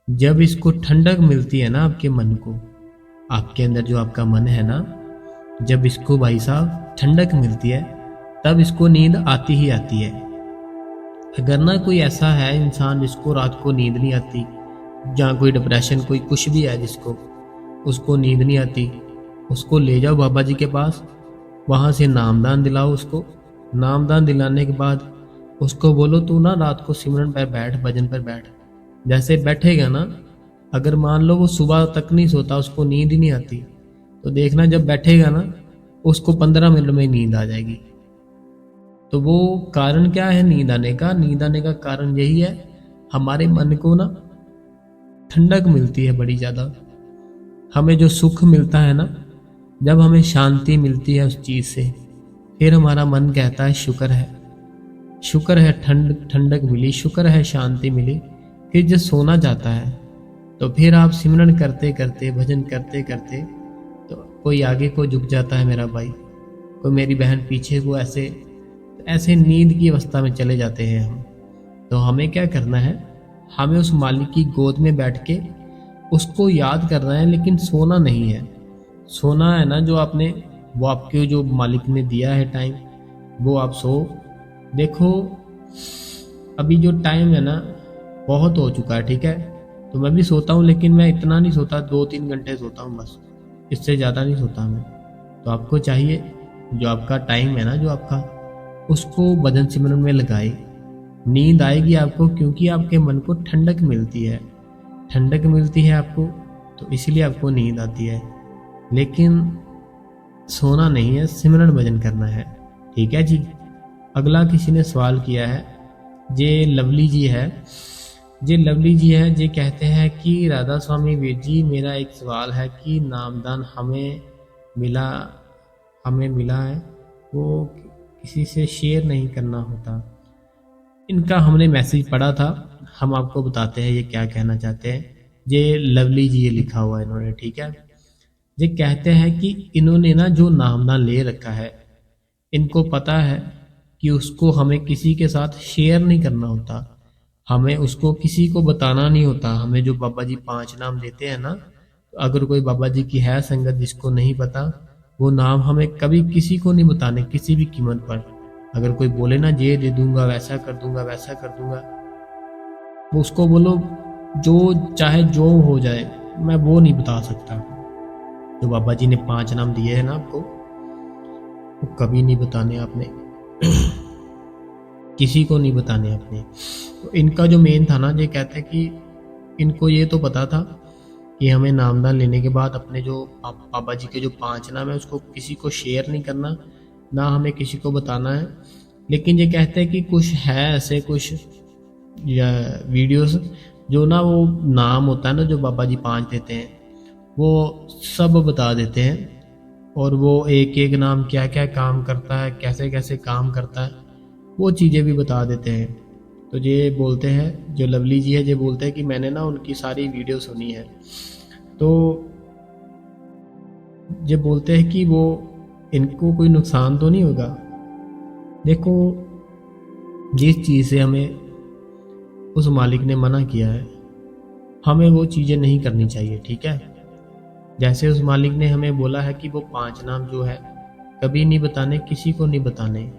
जब इसको ठंडक मिलती है ना आपके मन को, आपके अंदर जो आपका मन है ना, जब इसको भाई साहब ठंडक मिलती है, तब इसको नींद आती ही आती है। अगर ना कोई ऐसा है इंसान जिसको रात को नींद नहीं आती, जहाँ कोई डिप्रेशन, कोई कुछ भी है जिसको, उसको नींद नहीं आती, उसको ले जाओ बाबा जी के पास, वहाँ से नामदान दिलाओ उसको। नामदान दिलाने के बाद उसको बोलो तू ना रात को सिमरन पर बैठ, भजन पर बैठ। जैसे बैठेगा ना, अगर मान लो वो सुबह तक नहीं सोता, उसको नींद ही नहीं आती, तो देखना जब बैठेगा ना, उसको 15 मिनट में नींद आ जाएगी। तो वो कारण क्या है नींद आने का? नींद आने का कारण यही है, हमारे मन को ना ठंडक मिलती है बड़ी ज़्यादा। हमें जो सुख मिलता है ना, जब हमें शांति मिलती है उस चीज़ से, फिर हमारा मन कहता है शुक्र है, शुक्र है ठंडक मिली, शुक्र है शांति मिली। फिर जब सोना जाता है तो फिर आप सिमरन करते करते, भजन करते करते, तो कोई आगे को झुक जाता है मेरा भाई, कोई मेरी बहन पीछे को, ऐसे नींद की अवस्था में चले जाते हैं हम। तो हमें क्या करना है? हमें उस मालिक की गोद में बैठ के उसको याद करना है, लेकिन सोना नहीं है। सोना है ना जो आपने, वो आपके जो मालिक ने दिया है टाइम, वो आप सो। देखो अभी जो टाइम है ना बहुत हो चुका है, ठीक है? तो मैं भी सोता हूँ, लेकिन मैं इतना नहीं सोता, 2-3 घंटे सोता हूँ बस, इससे ज़्यादा नहीं सोता मैं। तो आपको चाहिए जो आपका टाइम है ना, जो आपका, उसको भजन सिमरन में लगाए। नींद आएगी आपको, क्योंकि आपके मन को ठंडक मिलती है, ठंडक मिलती है आपको, तो इसलिए आपको नींद आती है। लेकिन सोना नहीं है, सिमरन भजन करना है, ठीक है जी। अगला किसी ने सवाल किया है, ये लवली जी है, ये लवली जी है, ये कहते हैं कि राधा स्वामी वीर जी, मेरा एक सवाल है कि नामदान हमें मिला है, वो किसी से शेयर नहीं करना होता। इनका हमने मैसेज पढ़ा था, हम आपको बताते हैं ये क्या कहना चाहते हैं। ये लवली जी, ये लिखा हुआ है इन्होंने, ठीक है। ये कहते हैं कि इन्होंने ना जो नामदान ले रखा है, इनको पता है कि उसको हमें किसी के साथ शेयर नहीं करना होता, हमें उसको किसी को बताना नहीं होता। हमें जो बाबा जी 5 नाम देते हैं ना, अगर कोई बाबा जी की है संगत जिसको नहीं पता, वो नाम हमें कभी किसी को नहीं बताने, किसी भी कीमत पर। अगर कोई बोले ना ये दे दूंगा, वैसा कर दूंगा, वैसा कर दूंगा, वो उसको बोलो जो चाहे जो हो जाए, मैं वो नहीं बता सकता। जो बाबा जी ने 5 नाम दिए हैं ना आपको, वो कभी नहीं बताने आपने, किसी को नहीं बताने आपने। तो इनका जो मेन था ना, ये कहते हैं कि इनको ये तो पता था कि हमें नामदान लेने के बाद अपने जो बाबा जी के जो 5 नाम है, उसको किसी को शेयर नहीं करना, ना हमें किसी को बताना है। लेकिन ये कहते हैं कि कुछ है ऐसे कुछ या वीडियोस, जो ना वो नाम होता है ना जो बाबा जी 5 देते हैं, वो सब बता देते हैं, और वो एक एक नाम क्या क्या काम करता है, कैसे कैसे काम करता है, वो चीज़ें भी बता देते हैं। तो ये बोलते हैं, जो लवली जी है, ये बोलते हैं कि मैंने ना उनकी सारी वीडियो सुनी है। तो ये बोलते हैं कि वो इनको कोई नुकसान तो नहीं होगा। देखो, जिस चीज़ से हमें उस मालिक ने मना किया है, हमें वो चीज़ें नहीं करनी चाहिए, ठीक है। जैसे उस मालिक ने हमें बोला है कि वो 5 नाम जो है कभी नहीं बताने, किसी को नहीं बताने,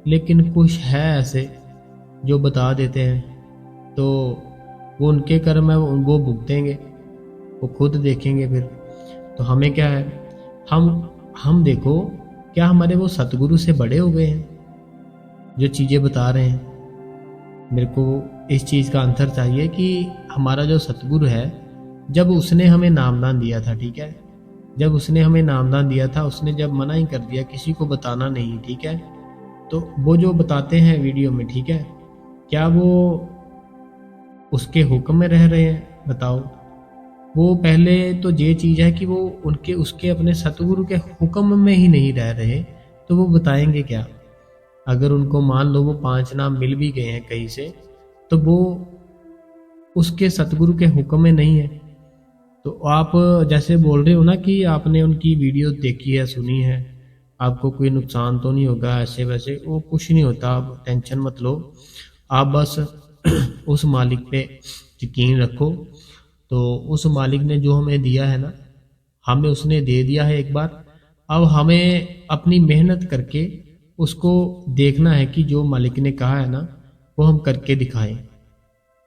लेकिन कुछ है ऐसे जो बता देते हैं, तो वो उनके कर्म है, वो भुगतेंगे, वो खुद देखेंगे फिर। तो हमें क्या है, हम देखो, क्या हमारे वो सतगुरु से बड़े हो गए हैं जो चीज़ें बता रहे हैं। मेरे को इस चीज़ का आंसर चाहिए कि हमारा जो सतगुरु है, जब उसने हमें नामदान दिया था, ठीक है, जब उसने हमें नामदान दिया था, उसने जब मना ही कर दिया किसी को बताना नहीं, ठीक है, तो वो जो बताते हैं वीडियो में, ठीक है, क्या वो उसके हुक्म में रह रहे हैं? बताओ। वो पहले तो ये चीज़ है कि वो उनके उसके अपने सतगुरु के हुक्म में ही नहीं रह रहे, तो वो बताएंगे क्या? अगर उनको मान लो वो 5 नाम मिल भी गए हैं कहीं से, तो वो उसके सतगुरु के हुक्म में नहीं है। तो आप जैसे बोल रहे हो ना कि आपने उनकी वीडियो देखी है, सुनी है, आपको कोई नुकसान तो नहीं होगा ऐसे वैसे, वो कुछ नहीं होता, आप टेंशन मत लो। आप बस उस मालिक पे यकीन रखो। तो उस मालिक ने जो हमें दिया है ना, हमें उसने दे दिया है एक बार। अब हमें अपनी मेहनत करके उसको देखना है कि जो मालिक ने कहा है ना, वो हम करके दिखाएं।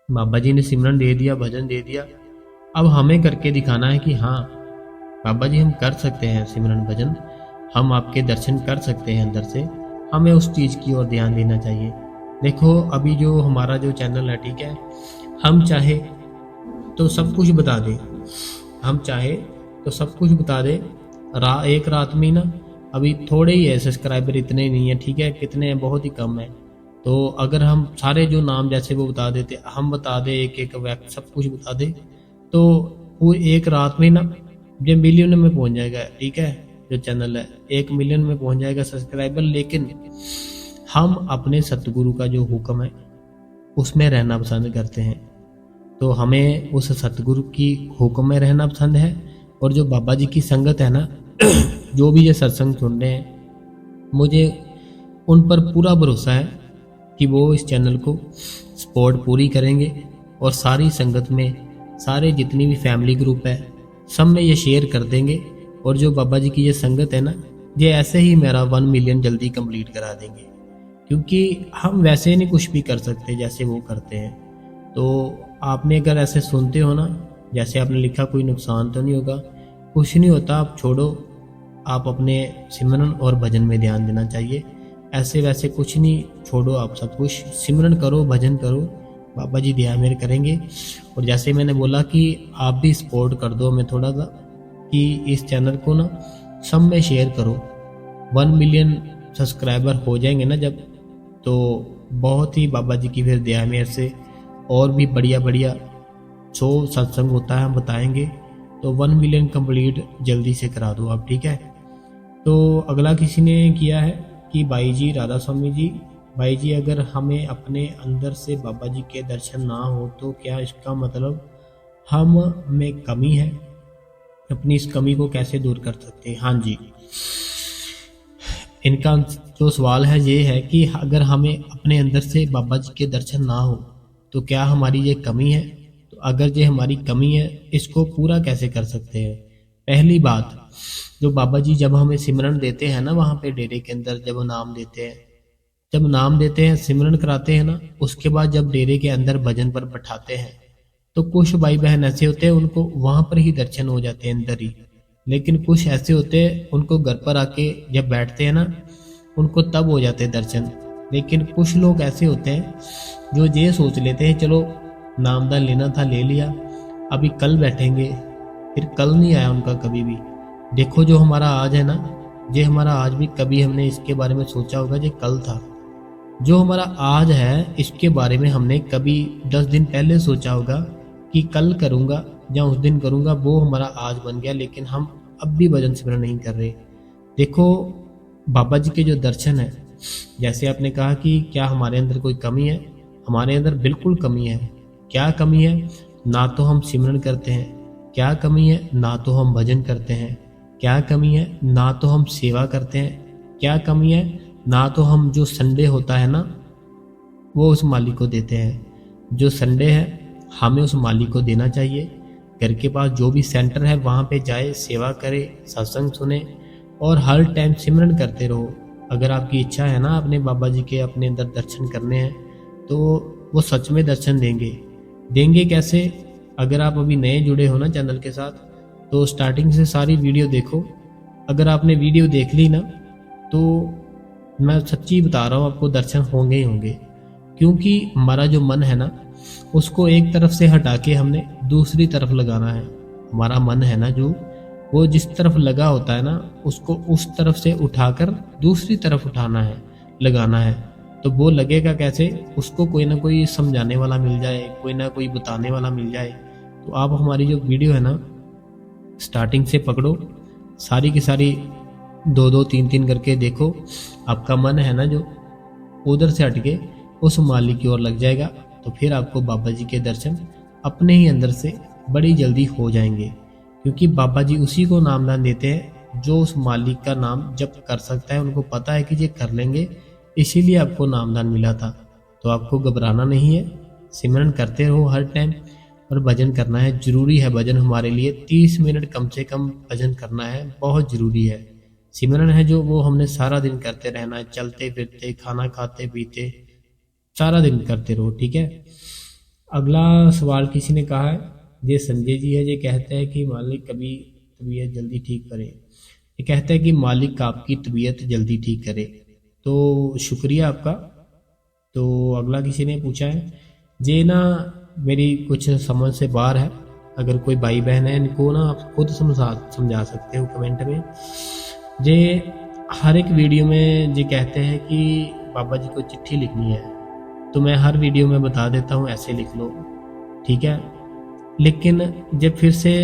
बाबा जी ने सिमरन दे दिया, भजन दे दिया, अब हमें करके दिखाना है कि हाँ बाबा जी, हम कर सकते हैं सिमरन भजन, हम आपके दर्शन कर सकते हैं अंदर से। हमें उस चीज़ की ओर ध्यान देना चाहिए। देखो, अभी जो हमारा जो चैनल है, ठीक है, हम चाहे तो सब कुछ बता दे, हम चाहे तो सब कुछ बता दे। एक रात में ही ना, अभी थोड़े ही है सब्सक्राइबर, इतने नहीं है, ठीक है, कितने हैं, बहुत ही कम है। तो अगर हम सारे जो नाम जैसे वो बता देते, हम बता दे एक एक वैक सब कुछ बता दे, तो वो एक रात में ना ये मिलियन में पहुंच जाएगा, ठीक है। जो चैनल है 1 मिलियन में पहुंच जाएगा सब्सक्राइबर। लेकिन हम अपने सतगुरु का जो हुक्म है उसमें रहना पसंद करते हैं, तो हमें उस सतगुरु की हुक्म में रहना पसंद है। और जो बाबा जी की संगत है ना, जो भी ये सत्संग सुन रहे हैं, मुझे उन पर पूरा भरोसा है कि वो इस चैनल को सपोर्ट पूरी करेंगे और सारी संगत में, सारे जितनी भी फैमिली ग्रुप है, सब में ये शेयर कर देंगे। और जो बाबा जी की ये संगत है ना, ये ऐसे ही मेरा 1 मिलियन जल्दी कंप्लीट करा देंगे, क्योंकि हम वैसे नहीं कुछ भी कर सकते जैसे वो करते हैं। तो आपने अगर ऐसे सुनते हो ना, जैसे आपने लिखा कोई नुकसान तो नहीं होगा, कुछ नहीं होता, आप छोड़ो, आप अपने सिमरन और भजन में ध्यान देना चाहिए। ऐसे वैसे कुछ नहीं, छोड़ो, आप सब कुछ सिमरन करो, भजन करो, बाबा जी दया मेहर करेंगे। और जैसे मैंने बोला कि आप भी सपोर्ट कर दो हमें थोड़ा सा, कि इस चैनल को ना सब में शेयर करो। 1 मिलियन सब्सक्राइबर हो जाएंगे ना जब, तो बहुत ही बाबा जी की फिर दया मेहर से और भी बढ़िया बढ़िया 100 सत्संग होता है, हम बताएंगे। तो 1 मिलियन कंप्लीट जल्दी से करा दो आप, ठीक है। तो अगला किसी ने किया है कि भाई जी, राधा स्वामी जी, भाई जी, अगर हमें अपने अंदर से बाबा जी के दर्शन ना हो तो क्या इसका मतलब हम में कमी है? अपनी इस कमी को कैसे दूर कर सकते हैं? हाँ जी, इनका जो सवाल है ये है कि अगर हमें अपने अंदर से बाबा जी के दर्शन ना हो तो क्या हमारी ये कमी है? तो अगर ये हमारी कमी है, इसको पूरा कैसे कर सकते हैं? पहली बात, जो बाबा जी जब हमें सिमरन देते हैं ना, वहाँ पे डेरे के अंदर जब नाम देते हैं, जब नाम देते हैं, सिमरन कराते हैं ना, उसके बाद जब डेरे के अंदर भजन पर बैठाते हैं, तो कुछ भाई बहन ऐसे होते हैं उनको वहां पर ही दर्शन हो जाते हैं अंदर ही। लेकिन कुछ ऐसे होते हैं उनको घर पर आके जब बैठते हैं ना, उनको तब हो जाते हैं दर्शन। लेकिन कुछ लोग ऐसे होते हैं जो ये सोच लेते हैं, चलो नामदान लेना था ले लिया, अभी कल बैठेंगे, फिर कल नहीं आया उनका कभी भी। देखो, जो हमारा आज है ना, ये हमारा आज भी कभी हमने इसके बारे में सोचा होगा ये कल था? जो हमारा आज है इसके बारे में हमने कभी 10 दिन पहले सोचा होगा कि कल करूँगा या उस दिन करूँगा, वो हमारा आज बन गया। लेकिन हम अब भी भजन सिमरन नहीं कर रहे। देखो, बाबा जी के जो दर्शन है, जैसे आपने कहा कि क्या हमारे अंदर कोई कमी है, हमारे अंदर बिल्कुल कमी है। क्या कमी है? ना तो हम सिमरन करते हैं। क्या कमी है? ना तो हम भजन करते हैं। क्या कमी है? ना तो हम सेवा करते हैं। क्या कमी है? ना तो हम जो संडे होता है ना, वो उस मालिक को देते हैं। जो संडे है हमें उस मालिक को देना चाहिए। घर के पास जो भी सेंटर है वहाँ पे जाए, सेवा करे, सत्संग सुने और हर टाइम सिमरन करते रहो। अगर आपकी इच्छा है ना अपने बाबा जी के अपने अंदर दर्शन करने हैं, तो वो सच में दर्शन देंगे। देंगे कैसे? अगर आप अभी नए जुड़े हो ना चैनल के साथ, तो स्टार्टिंग से सारी वीडियो देखो। अगर आपने वीडियो देख ली ना, तो मैं सच्ची बता रहा हूँ आपको दर्शन होंगे ही होंगे। क्योंकि हमारा जो मन है ना, उसको एक तरफ से हटा के हमने दूसरी तरफ लगाना है। हमारा मन है ना जो, वो जिस तरफ लगा होता है ना, उसको उस तरफ से उठाकर दूसरी तरफ उठाना है, लगाना है। तो वो लगेगा कैसे? उसको कोई ना कोई समझाने वाला मिल जाए, कोई ना कोई बताने वाला मिल जाए। तो आप हमारी जो वीडियो है ना, स्टार्टिंग से पकड़ो, सारी की सारी दो दो तीन तीन करके देखो। आपका मन है ना जो, उधर से हटके उस मालिक की ओर लग जाएगा। तो फिर आपको बाबा जी के दर्शन अपने ही अंदर से बड़ी जल्दी हो जाएंगे। क्योंकि बाबा जी उसी को नामदान देते हैं जो उस मालिक का नाम जप कर सकता है। उनको पता है कि ये कर लेंगे, इसीलिए आपको नामदान मिला था। तो आपको घबराना नहीं है, सिमरन करते रहो हर टाइम। और भजन करना है, जरूरी है भजन हमारे लिए। 30 मिनट कम से कम भजन करना है, बहुत जरूरी है। सिमरन है जो, वो हमने सारा दिन करते रहना है, चलते फिरते, खाना खाते पीते, सारा दिन करते रहो, ठीक है। अगला सवाल किसी ने कहा है, ये संजय जी है, ये कहते हैं कि मालिक कभी तबीयत जल्दी ठीक करे। ये कहते हैं कि मालिक आपकी तबीयत जल्दी ठीक करे। तो शुक्रिया आपका। तो अगला किसी ने पूछा है, ये ना मेरी कुछ समझ से बाहर है, अगर कोई भाई बहन है इनको ना आप खुद समझा सकते हो कमेंट में। ये हर एक वीडियो में ये कहते हैं कि बाबा जी को चिट्ठी लिखनी है, तो मैं हर वीडियो में बता देता हूँ ऐसे लिख लो, ठीक है। लेकिन जब फिर से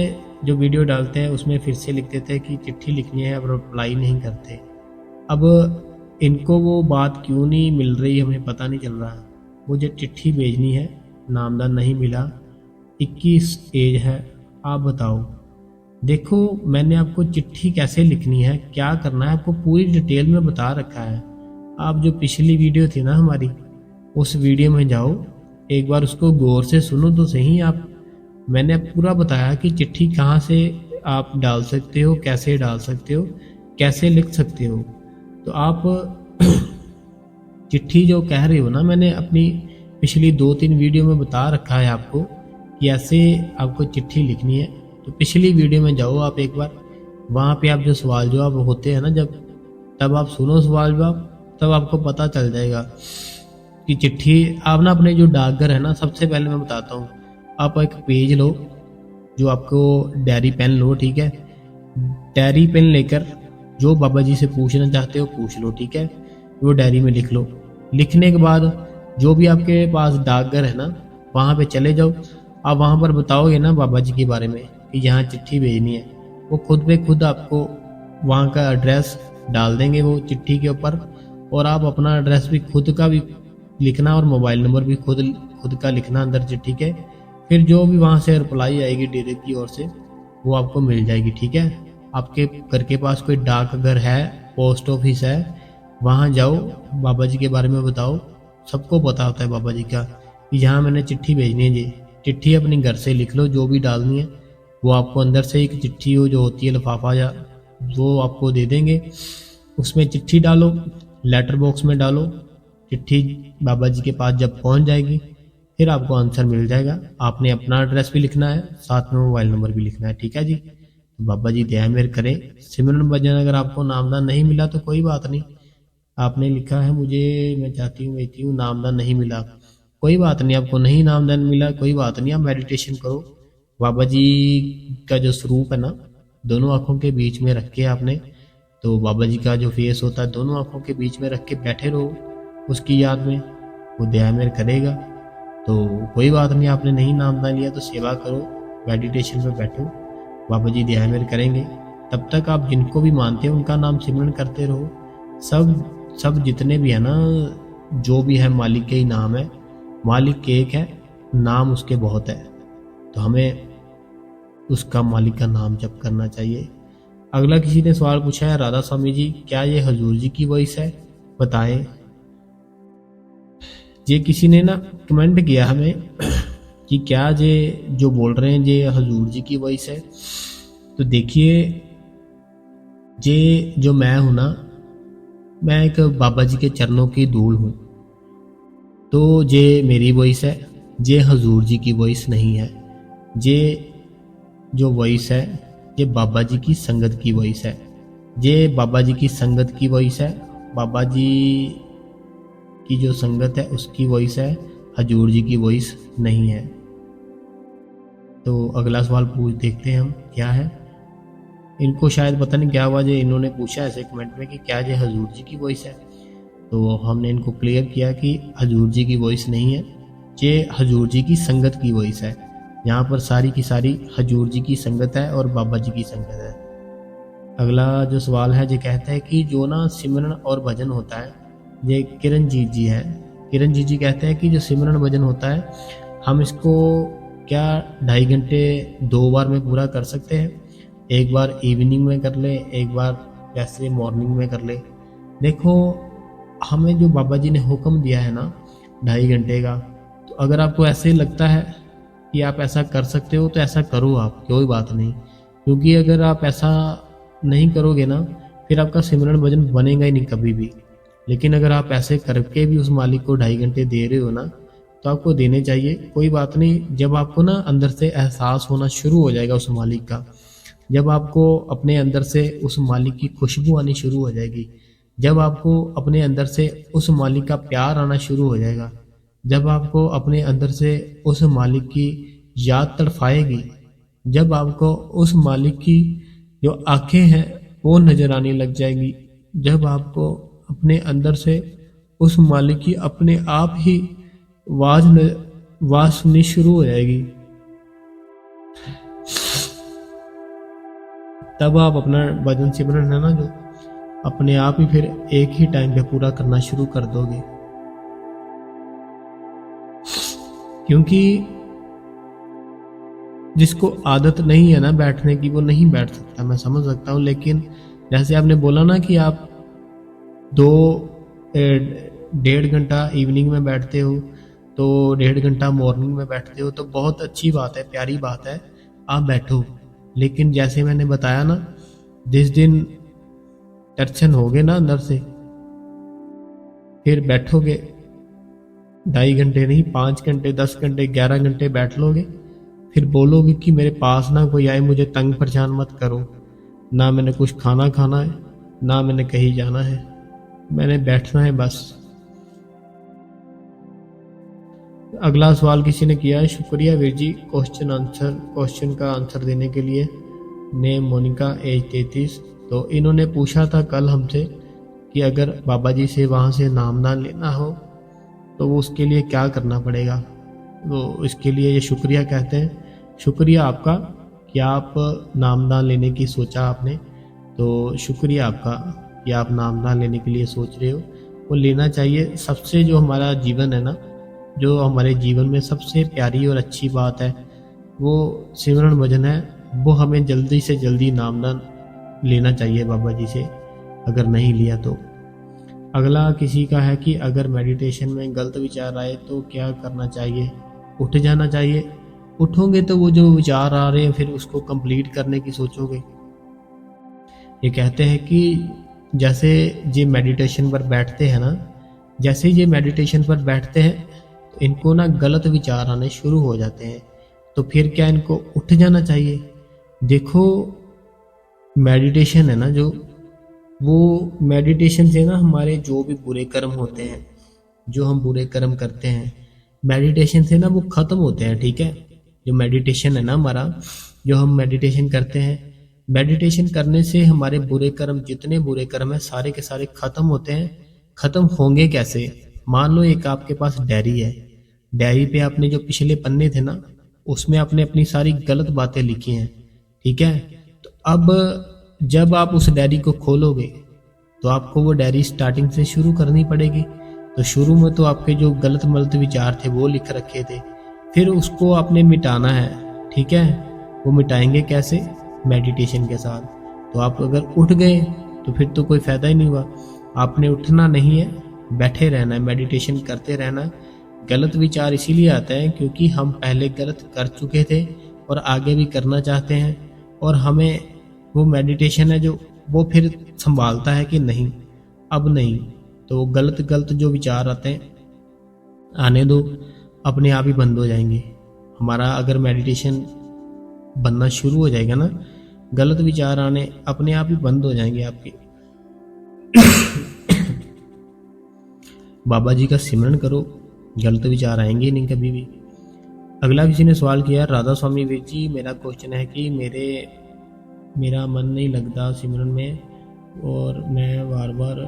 जो वीडियो डालते हैं उसमें फिर से लिख देते हैं कि चिट्ठी लिखनी है, अब रिप्लाई नहीं करते। अब इनको वो बात क्यों नहीं मिल रही हमें पता नहीं चल रहा। मुझे चिट्ठी भेजनी है, नामदान नहीं मिला, 21 एज है, आप बताओ। देखो, मैंने आपको चिट्ठी कैसे लिखनी है, क्या करना है, आपको पूरी डिटेल में बता रखा है। आप जो पिछली वीडियो थी ना हमारी, उस वीडियो में जाओ, एक बार उसको गौर से सुनो तो सही आप। मैंने पूरा बताया कि चिट्ठी कहाँ से आप डाल सकते हो, कैसे डाल सकते हो, कैसे लिख सकते हो। तो आप चिट्ठी जो कह रहे हो ना, मैंने अपनी पिछली 2-3 वीडियो में बता रखा है आपको कि ऐसे आपको चिट्ठी लिखनी है। तो पिछली वीडियो में जाओ आप एक बार, वहाँ पे आप जो सवाल जवाब होते हैं ना जब, तब आप सुनो सवाल जवाब, तब आपको पता चल जाएगा कि चिट्ठी आप ना अपने जो डाकघर है ना, सबसे पहले मैं बताता हूँ, आप एक पेज लो, जो आपको डायरी पेन लो, ठीक है। डायरी पेन लेकर जो बाबा जी से पूछना चाहते हो पूछ लो, ठीक है। वो डायरी में लिख लो। लिखने के बाद जो भी आपके पास डाकघर है ना, वहाँ पे चले जाओ। आप वहाँ पर बताओगे ना बाबा जी के बारे में कि यहाँ चिट्ठी भेजनी है, वो खुद पे खुद आपको वहाँ का एड्रेस डाल देंगे वो चिट्ठी के ऊपर। और आप अपना एड्रेस भी खुद का भी लिखना और मोबाइल नंबर भी खुद का लिखना अंदर चिट्ठी के। फिर जो भी वहाँ से रिप्लाई आएगी डायरेक्ट की ओर से, वो आपको मिल जाएगी, ठीक है। आपके घर के पास कोई डाकघर है, पोस्ट ऑफिस है, वहाँ जाओ, बाबा जी के बारे में बताओ। सबको पता होता है बाबा जी का कि यहाँ मैंने चिट्ठी भेजनी है जी। चिट्ठी अपने घर से लिख लो, जो भी डालनी है वो आपको अंदर से एक चिट्ठी हो जो होती है लिफाफा, या वो आपको दे देंगे। उसमें चिट्ठी डालो, लेटर बॉक्स में डालो चिट्ठी। बाबा जी के पास जब पहुंच जाएगी फिर आपको आंसर मिल जाएगा। आपने अपना एड्रेस भी लिखना है, साथ में मोबाइल नंबर भी लिखना है, ठीक है जी। तो बाबा जी दया मेहर करें। सिमरन भजन अगर आपको नामदान नहीं मिला तो कोई बात नहीं, आपने लिखा है मुझे, मैं चाहती हूँ बेटी हूँ, नामदान नहीं मिला, कोई बात नहीं। आपको नहीं नामदान मिला कोई बात नहीं, आप मेडिटेशन करो। बाबा जी का जो स्वरूप है ना, दोनों आंखों के बीच में रख के आपने, तो बाबा जी का जो फेस होता है दोनों आंखों के बीच में रख के बैठे रहो उसकी याद में, वो दया मेहर करेगा। तो कोई बात नहीं, आपने नहीं नामदान लिया तो सेवा करो, मेडिटेशन पे बैठो, बाबा जी दया मेहर करेंगे। तब तक आप जिनको भी मानते हैं उनका नाम सिमरन करते रहो। सब सब जितने भी है ना, जो भी है मालिक के ही नाम है। मालिक एक है, नाम उसके बहुत है, तो हमें उसका मालिक का नाम जप करना चाहिए। अगला किसी ने सवाल पूछा है, राधा स्वामी जी क्या ये हजूर जी की वॉइस है, बताएं। ये किसी ने ना कमेंट किया हमें कि क्या ये जो बोल रहे हैं ये हजूर जी की वॉइस है। तो देखिए, ये जो मैं हूं ना, मैं एक बाबा जी के चरणों की धूल हूं, तो ये मेरी वॉइस है, ये हजूर जी की वॉइस नहीं है। ये जो वॉइस है ये बाबा जी की संगत की वॉइस है। ये बाबा जी की संगत की वॉइस है, बाबा जी की जो संगत है उसकी वॉइस है, हजूर जी की वॉइस नहीं है। तो अगला सवाल पूछ देखते हैं हम क्या है। इनको शायद पता नहीं क्या हुआ, जो इन्होंने पूछा ऐसे कमेंट में कि क्या ये हजूर जी की वॉइस है। तो हमने इनको क्लियर किया कि हजूर जी की वॉइस नहीं है, ये हजूर जी की संगत की वॉइस है। यहाँ पर सारी की सारी हजूर जी की संगत है और बाबा जी की संगत है। अगला जो सवाल है, ये कहता है कि जो ना सिमरन और भजन होता है, ये किरणजीत जी है। किरणजीत जी कहते हैं कि जो सिमरन भजन होता है, हम इसको क्या 2.5 घंटे 2 बार में पूरा कर सकते हैं। एक बार इवनिंग में कर ले, एक बार जैसे मॉर्निंग में कर ले। देखो, हमें जो बाबा जी ने हुक्म दिया है ना 2.5 घंटे का, तो अगर आपको ऐसे लगता है कि आप ऐसा कर सकते हो तो ऐसा करो, आप कोई बात नहीं। क्योंकि अगर आप ऐसा नहीं करोगे ना, फिर आपका सिमरन भजन बनेगा ही नहीं कभी भी। लेकिन अगर आप ऐसे करके भी उस मालिक को 2.5 घंटे दे रहे हो ना, तो आपको देने चाहिए, कोई बात नहीं। जब आपको ना अंदर से एहसास होना शुरू हो जाएगा उस मालिक का, जब आपको अपने अंदर से उस मालिक की खुशबू आनी शुरू हो जाएगी, जब आपको अपने अंदर से उस मालिक का प्यार आना शुरू हो जाएगा, जब आपको अपने अंदर से उस मालिक की याद तड़फाएगी, जब आपको उस मालिक की जो आंखें हैं वो नजर आने लग जाएगी, जब आपको अपने अंदर से उस मालिक की अपने आप ही आवाज सुननी शुरू हो जाएगी, तब आप अपना भजन सिमरन है ना जो अपने आप ही फिर एक ही टाइम पे पूरा करना शुरू कर दोगे। क्योंकि जिसको आदत नहीं है ना बैठने की, वो नहीं बैठ सकता, मैं समझ सकता हूँ। लेकिन जैसे आपने बोला ना कि आप 1.5 घंटा इवनिंग में बैठते हो, तो 1.5 घंटा मॉर्निंग में बैठते हो, तो बहुत अच्छी बात है, प्यारी बात है, आप बैठो। लेकिन जैसे मैंने बताया ना, जिस दिन दर्शन हो गए ना अंदर से, फिर बैठोगे 2.5 घंटे नहीं, 5 घंटे, 10 घंटे, 11 घंटे बैठ लोगे, फिर बोलोगे कि मेरे पास ना कोई आए, मुझे तंग परेशान मत करो, ना मैंने कुछ खाना है, ना मैंने कहीं जाना है, मैंने बैठना है बस। अगला सवाल किसी ने किया है, शुक्रिया वीर जी क्वेश्चन का आंसर देने के लिए। Name Monica, age 33। तो इन्होंने पूछा था कल हमसे कि अगर बाबा जी से वहाँ से नामदान लेना हो तो वो उसके लिए क्या करना पड़ेगा। तो इसके लिए ये शुक्रिया कहते हैं, शुक्रिया आपका कि आप नामदान लेने की सोचा आपने, तो शुक्रिया आपका कि आप नामदान लेने के लिए सोच रहे हो। वो लेना चाहिए। सबसे जो हमारा जीवन है ना, जो हमारे जीवन में सबसे प्यारी और अच्छी बात है वो सिमरन भजन है। वो हमें जल्दी से जल्दी नामदान लेना चाहिए बाबा जी से, अगर नहीं लिया तो। अगला किसी का है कि अगर मेडिटेशन में गलत विचार आए तो क्या करना चाहिए। उठ जाना चाहिए। उठोगे तो वो जो विचार आ रहे हैं फिर उसको कंप्लीट करने की सोचोगे। ये कहते हैं कि जैसे ये मेडिटेशन पर बैठते हैं ना, जैसे ये मेडिटेशन पर बैठते हैं तो इनको ना गलत विचार आने शुरू हो जाते हैं, तो फिर क्या इनको उठ जाना चाहिए। देखो, मेडिटेशन है ना जो, वो मेडिटेशन से ना हमारे जो भी बुरे कर्म होते हैं, जो हम बुरे कर्म करते हैं, मेडिटेशन से ना वो खत्म होते हैं। ठीक है, जो मेडिटेशन है ना हमारा, जो हम मेडिटेशन करते हैं, मेडिटेशन करने से हमारे बुरे कर्म, जितने बुरे कर्म है सारे के सारे खत्म होते हैं। खत्म होंगे कैसे? मान लो एक आपके पास डायरी है, डायरी पे आपने जो पिछले पन्ने थे ना, उसमें आपने अपनी सारी गलत बातें लिखी हैं। ठीक है, तो अब जब आप उस डायरी को खोलोगे तो आपको वो डायरी स्टार्टिंग से शुरू करनी पड़ेगी। तो शुरू में तो आपके जो गलत मलत विचार थे वो लिख रखे थे, फिर उसको आपने मिटाना है, ठीक है। वो मिटाएंगे कैसे? मेडिटेशन के साथ। तो आप अगर उठ गए तो फिर तो कोई फ़ायदा ही नहीं हुआ। आपने उठना नहीं है, बैठे रहना है, मेडिटेशन करते रहना है। गलत विचार इसीलिए आते हैं क्योंकि हम पहले गलत कर चुके थे और आगे भी करना चाहते हैं, और हमें वो मेडिटेशन है जो वो फिर संभालता है कि नहीं, अब नहीं। तो गलत गलत जो विचार आते हैं आने दो, अपने आप ही बंद हो जाएंगे। हमारा अगर मेडिटेशन बनना शुरू हो जाएगा ना, गलत विचार आने अपने आप ही बंद हो जाएंगे आपके। बाबा जी का सिमरन करो, गलत विचार आएंगे नहीं कभी भी। अगला किसी ने सवाल किया, राधा स्वामी वीर जी, मेरा क्वेश्चन है कि मेरा मन नहीं लगता सिमरन में और मैं बार बार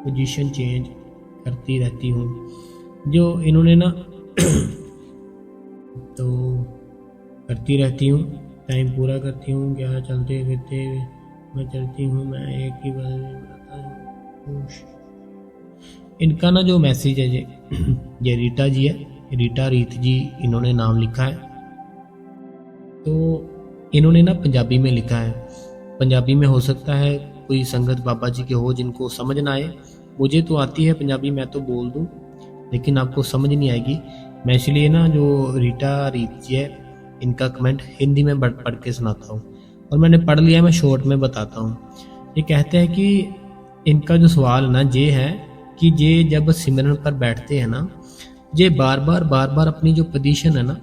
पोजीशन चेंज करती रहती हूँ। जो इन्होंने ना तो करती रहती हूँ, टाइम पूरा करती हूँ, क्या चलते फिरते मैं चलती हूँ, मैं एक ही बार बनाता हूँ। इनका ना जो मैसेज है ये रीटा जी है, रीटा रीत जी इन्होंने नाम लिखा है। तो इन्होंने ना पंजाबी में लिखा है। पंजाबी में हो सकता है कोई संगत बाबा जी के हो जिनको समझ ना आए। मुझे तो आती है पंजाबी, मैं तो बोल दूँ, लेकिन आपको समझ नहीं आएगी। मैं इसलिए ना जो रीटा रीत जी है इनका कमेंट हिंदी में पढ़ के सुनाता हूँ, और मैंने पढ़ लिया, मैं शॉर्ट में बताता हूँ। ये कहते हैं कि इनका जो सवाल ना ये है कि ये जब सिमरन पर बैठते हैं ना, ये बार बार अपनी जो पोजीशन है ना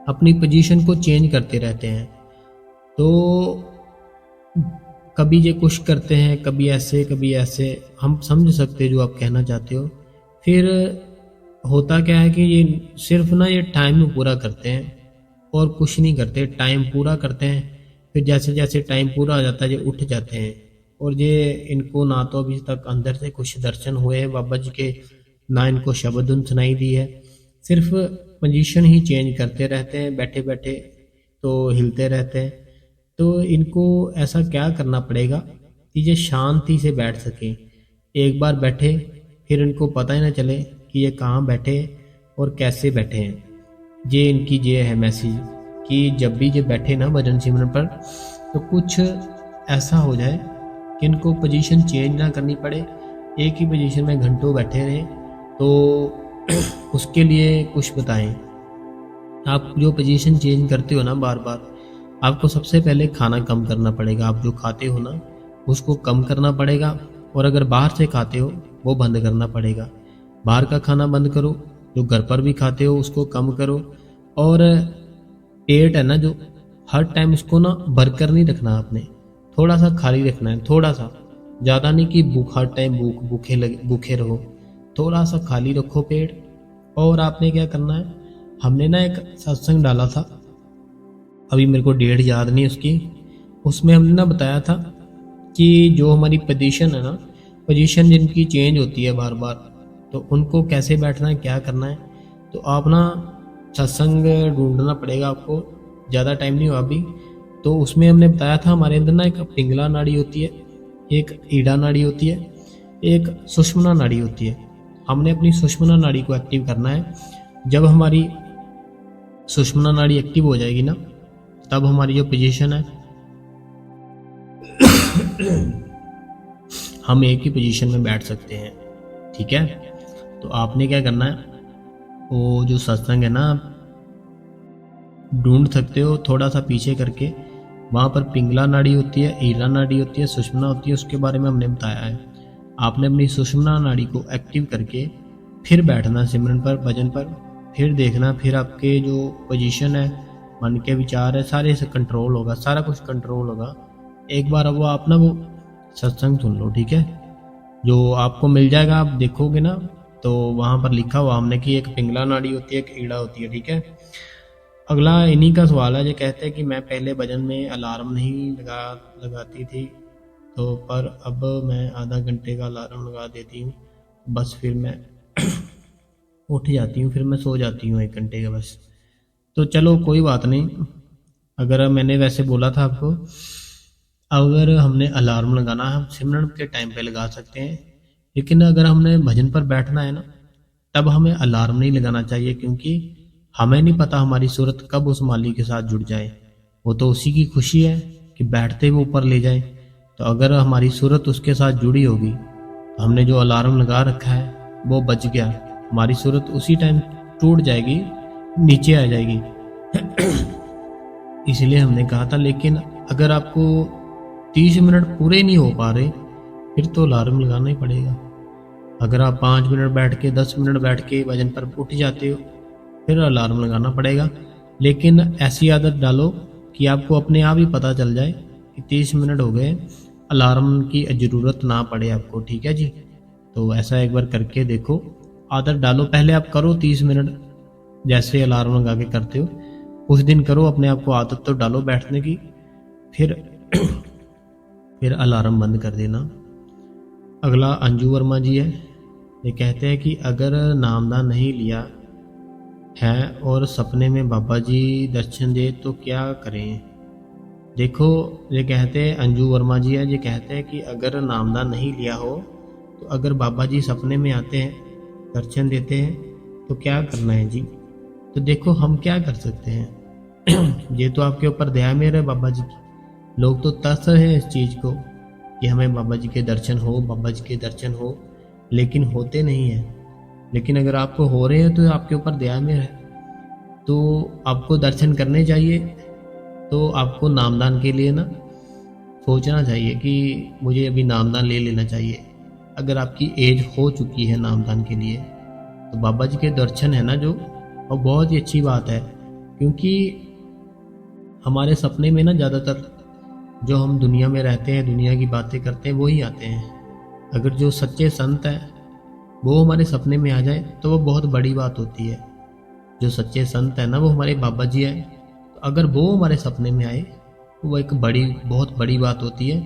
अपनी पोजीशन को चेंज करते रहते हैं। तो कभी ये कुछ करते हैं, कभी ऐसे कभी ऐसे, हम समझ सकते हैं जो आप कहना चाहते हो। फिर होता क्या है कि ये सिर्फ ना ये टाइम पूरा करते हैं और कुछ नहीं करते, टाइम पूरा करते हैं। फिर जैसे जैसे टाइम पूरा हो जाता है ये उठ जाते हैं, और ये इनको ना तो अभी तक अंदर से कुछ दर्शन हुए हैं बाबा जी के, ना इनको शब्द उन सुनाई दी है। सिर्फ पोजीशन ही चेंज करते रहते हैं, बैठे बैठे तो हिलते रहते हैं। तो इनको ऐसा क्या करना पड़ेगा कि ये शांति से बैठ सकें। एक बार बैठे फिर इनको पता ही ना चले कि ये कहाँ बैठे और कैसे बैठे हैं। ये इनकी ये है मैसेज कि जब भी ये बैठे ना भजन सिमरन पर, तो कुछ ऐसा हो जाए कि इनको पोजीशन चेंज ना करनी पड़े, एक ही पोजीशन में घंटों बैठे रहें। तो उसके लिए कुछ बताएं। आप जो पोजीशन चेंज करते हो ना बार बार, आपको सबसे पहले खाना कम करना पड़ेगा। आप जो खाते हो ना उसको कम करना पड़ेगा, और अगर बाहर से खाते हो वो बंद करना पड़ेगा। बाहर का खाना बंद करो, जो घर पर भी खाते हो उसको कम करो। और पेट है ना जो, हर टाइम उसको ना भरकर नहीं रखना, आपने थोड़ा सा खाली रखना है, थोड़ा सा, ज़्यादा नहीं कि हर टाइम भूखे रहो। थोड़ा सा खाली रखो पेट। और आपने क्या करना है, हमने ना एक सत्संग डाला था, अभी मेरे को डेट याद नहीं उसकी, उसमें हमने ना बताया था कि जो हमारी पोजीशन है ना, पोजीशन जिनकी चेंज होती है बार बार, तो उनको कैसे बैठना है, क्या करना है। तो आप ना सत्संग ढूंढना पड़ेगा आपको, ज़्यादा टाइम नहीं हुआ अभी। तो उसमें हमने बताया था हमारे अंदर ना एक पिंगला नाड़ी होती है, एक ईड़ा नाड़ी होती है, एक सुषुम्ना नाड़ी होती है। हमने अपनी सुषुम्ना नाड़ी को एक्टिव करना है। जब हमारी सुषुम्ना नाड़ी एक्टिव हो जाएगी ना, तब हमारी जो पोजीशन है हम एक ही पोजीशन में बैठ सकते हैं, ठीक है। तो आपने क्या करना है, वो जो सत्संग है ना ढूंढ सकते हो थोड़ा सा पीछे करके, वहाँ पर पिंगला नाड़ी होती है, ईला नाड़ी होती है, सुषुम्ना होती है, उसके बारे में हमने बताया है। आपने अपनी सुषुम्ना नाड़ी को एक्टिव करके फिर बैठना सिमरन पर, भजन पर, फिर देखना, फिर आपके जो पोजीशन है, मन के विचार है, सारे से कंट्रोल होगा, सारा कुछ कंट्रोल होगा। एक बार अब आप ना वो सत्संग सुन लो, ठीक है, जो आपको मिल जाएगा, आप देखोगे ना तो वहाँ पर लिखा हुआ हमने कि एक पिंगला नाड़ी होती है, एक ईड़ा होती है, ठीक है। अगला इन्हीं का सवाल है, जो कहते हैं कि मैं पहले भजन में अलार्म नहीं लगाती थी, तो पर अब मैं आधा घंटे का अलार्म लगा देती हूँ, बस फिर मैं उठ जाती हूँ, फिर मैं सो जाती हूँ 1 घंटे का बस। तो चलो कोई बात नहीं, अगर मैंने वैसे बोला था आपको अगर हमने अलार्म लगाना है, हम सिमरन के टाइम पे लगा सकते हैं, लेकिन अगर हमने भजन पर बैठना है ना, तब हमें अलार्म नहीं लगाना चाहिए, क्योंकि हमें नहीं पता हमारी सूरत कब उस माली के साथ जुड़ जाए। वो तो उसी की खुशी है कि बैठते हुए ऊपर ले जाए। तो अगर हमारी सूरत उसके साथ जुड़ी होगी, तो हमने जो अलार्म लगा रखा है वो बच गया, हमारी सूरत उसी टाइम टूट जाएगी, नीचे आ जाएगी। इसलिए हमने कहा था। लेकिन अगर आपको 30 मिनट पूरे नहीं हो पा रहे, फिर तो अलार्म लगाना ही पड़ेगा। अगर आप 5 मिनट बैठ के 10 मिनट बैठ के भजन पर उठ जाते हो, फिर अलार्म लगाना पड़ेगा। लेकिन ऐसी आदत डालो कि आपको अपने आप ही पता चल जाए कि 30 मिनट हो गए, अलार्म की ज़रूरत ना पड़े आपको। ठीक है जी। तो ऐसा एक बार करके देखो, आदत डालो। पहले आप करो 30 मिनट जैसे अलार्म लगा के करते हो, कुछ दिन करो, अपने आप को आदत तो डालो बैठने की, फिर फिर अलार्म बंद कर देना। अगला अंजू वर्मा जी है। ये कहते हैं कि अगर नामदान नहीं लिया है और सपने में बाबा जी दर्शन दे तो क्या करें। देखो, ये कहते हैं अंजू वर्मा जी है, ये कहते हैं कि अगर नामदान नहीं लिया हो, तो अगर बाबा जी सपने में आते हैं, दर्शन देते हैं, तो क्या करना है जी। तो देखो, हम क्या कर सकते हैं। ये तो आपके ऊपर दया मेहर है बाबा जी की। लोग तो तरस रहे हैं इस चीज़ को कि हमें बाबा जी के दर्शन हो, बाबा जी के दर्शन हो, लेकिन होते नहीं हैं। लेकिन अगर आपको हो रहे हैं तो आपके ऊपर दया मेहर है, तो आपको दर्शन करने चाहिए। तो आपको नामदान के लिए ना सोचना चाहिए कि मुझे अभी नामदान ले लेना चाहिए। अगर आपकी एज हो चुकी है नामदान के लिए, तो बाबा जी के दर्शन है ना जो, और बहुत ही अच्छी बात है। क्योंकि हमारे सपने में ना ज़्यादातर जो हम दुनिया में रहते हैं, दुनिया की बातें करते हैं, वो ही आते हैं। अगर जो सच्चे संत हैं वो हमारे सपने में आ जाए तो वो बहुत बड़ी बात होती है। जो सच्चे संत है ना, वो हमारे बाबा जी हैं, तो अगर वो हमारे सपने में आए तो वो एक बहुत बड़ी बात होती है।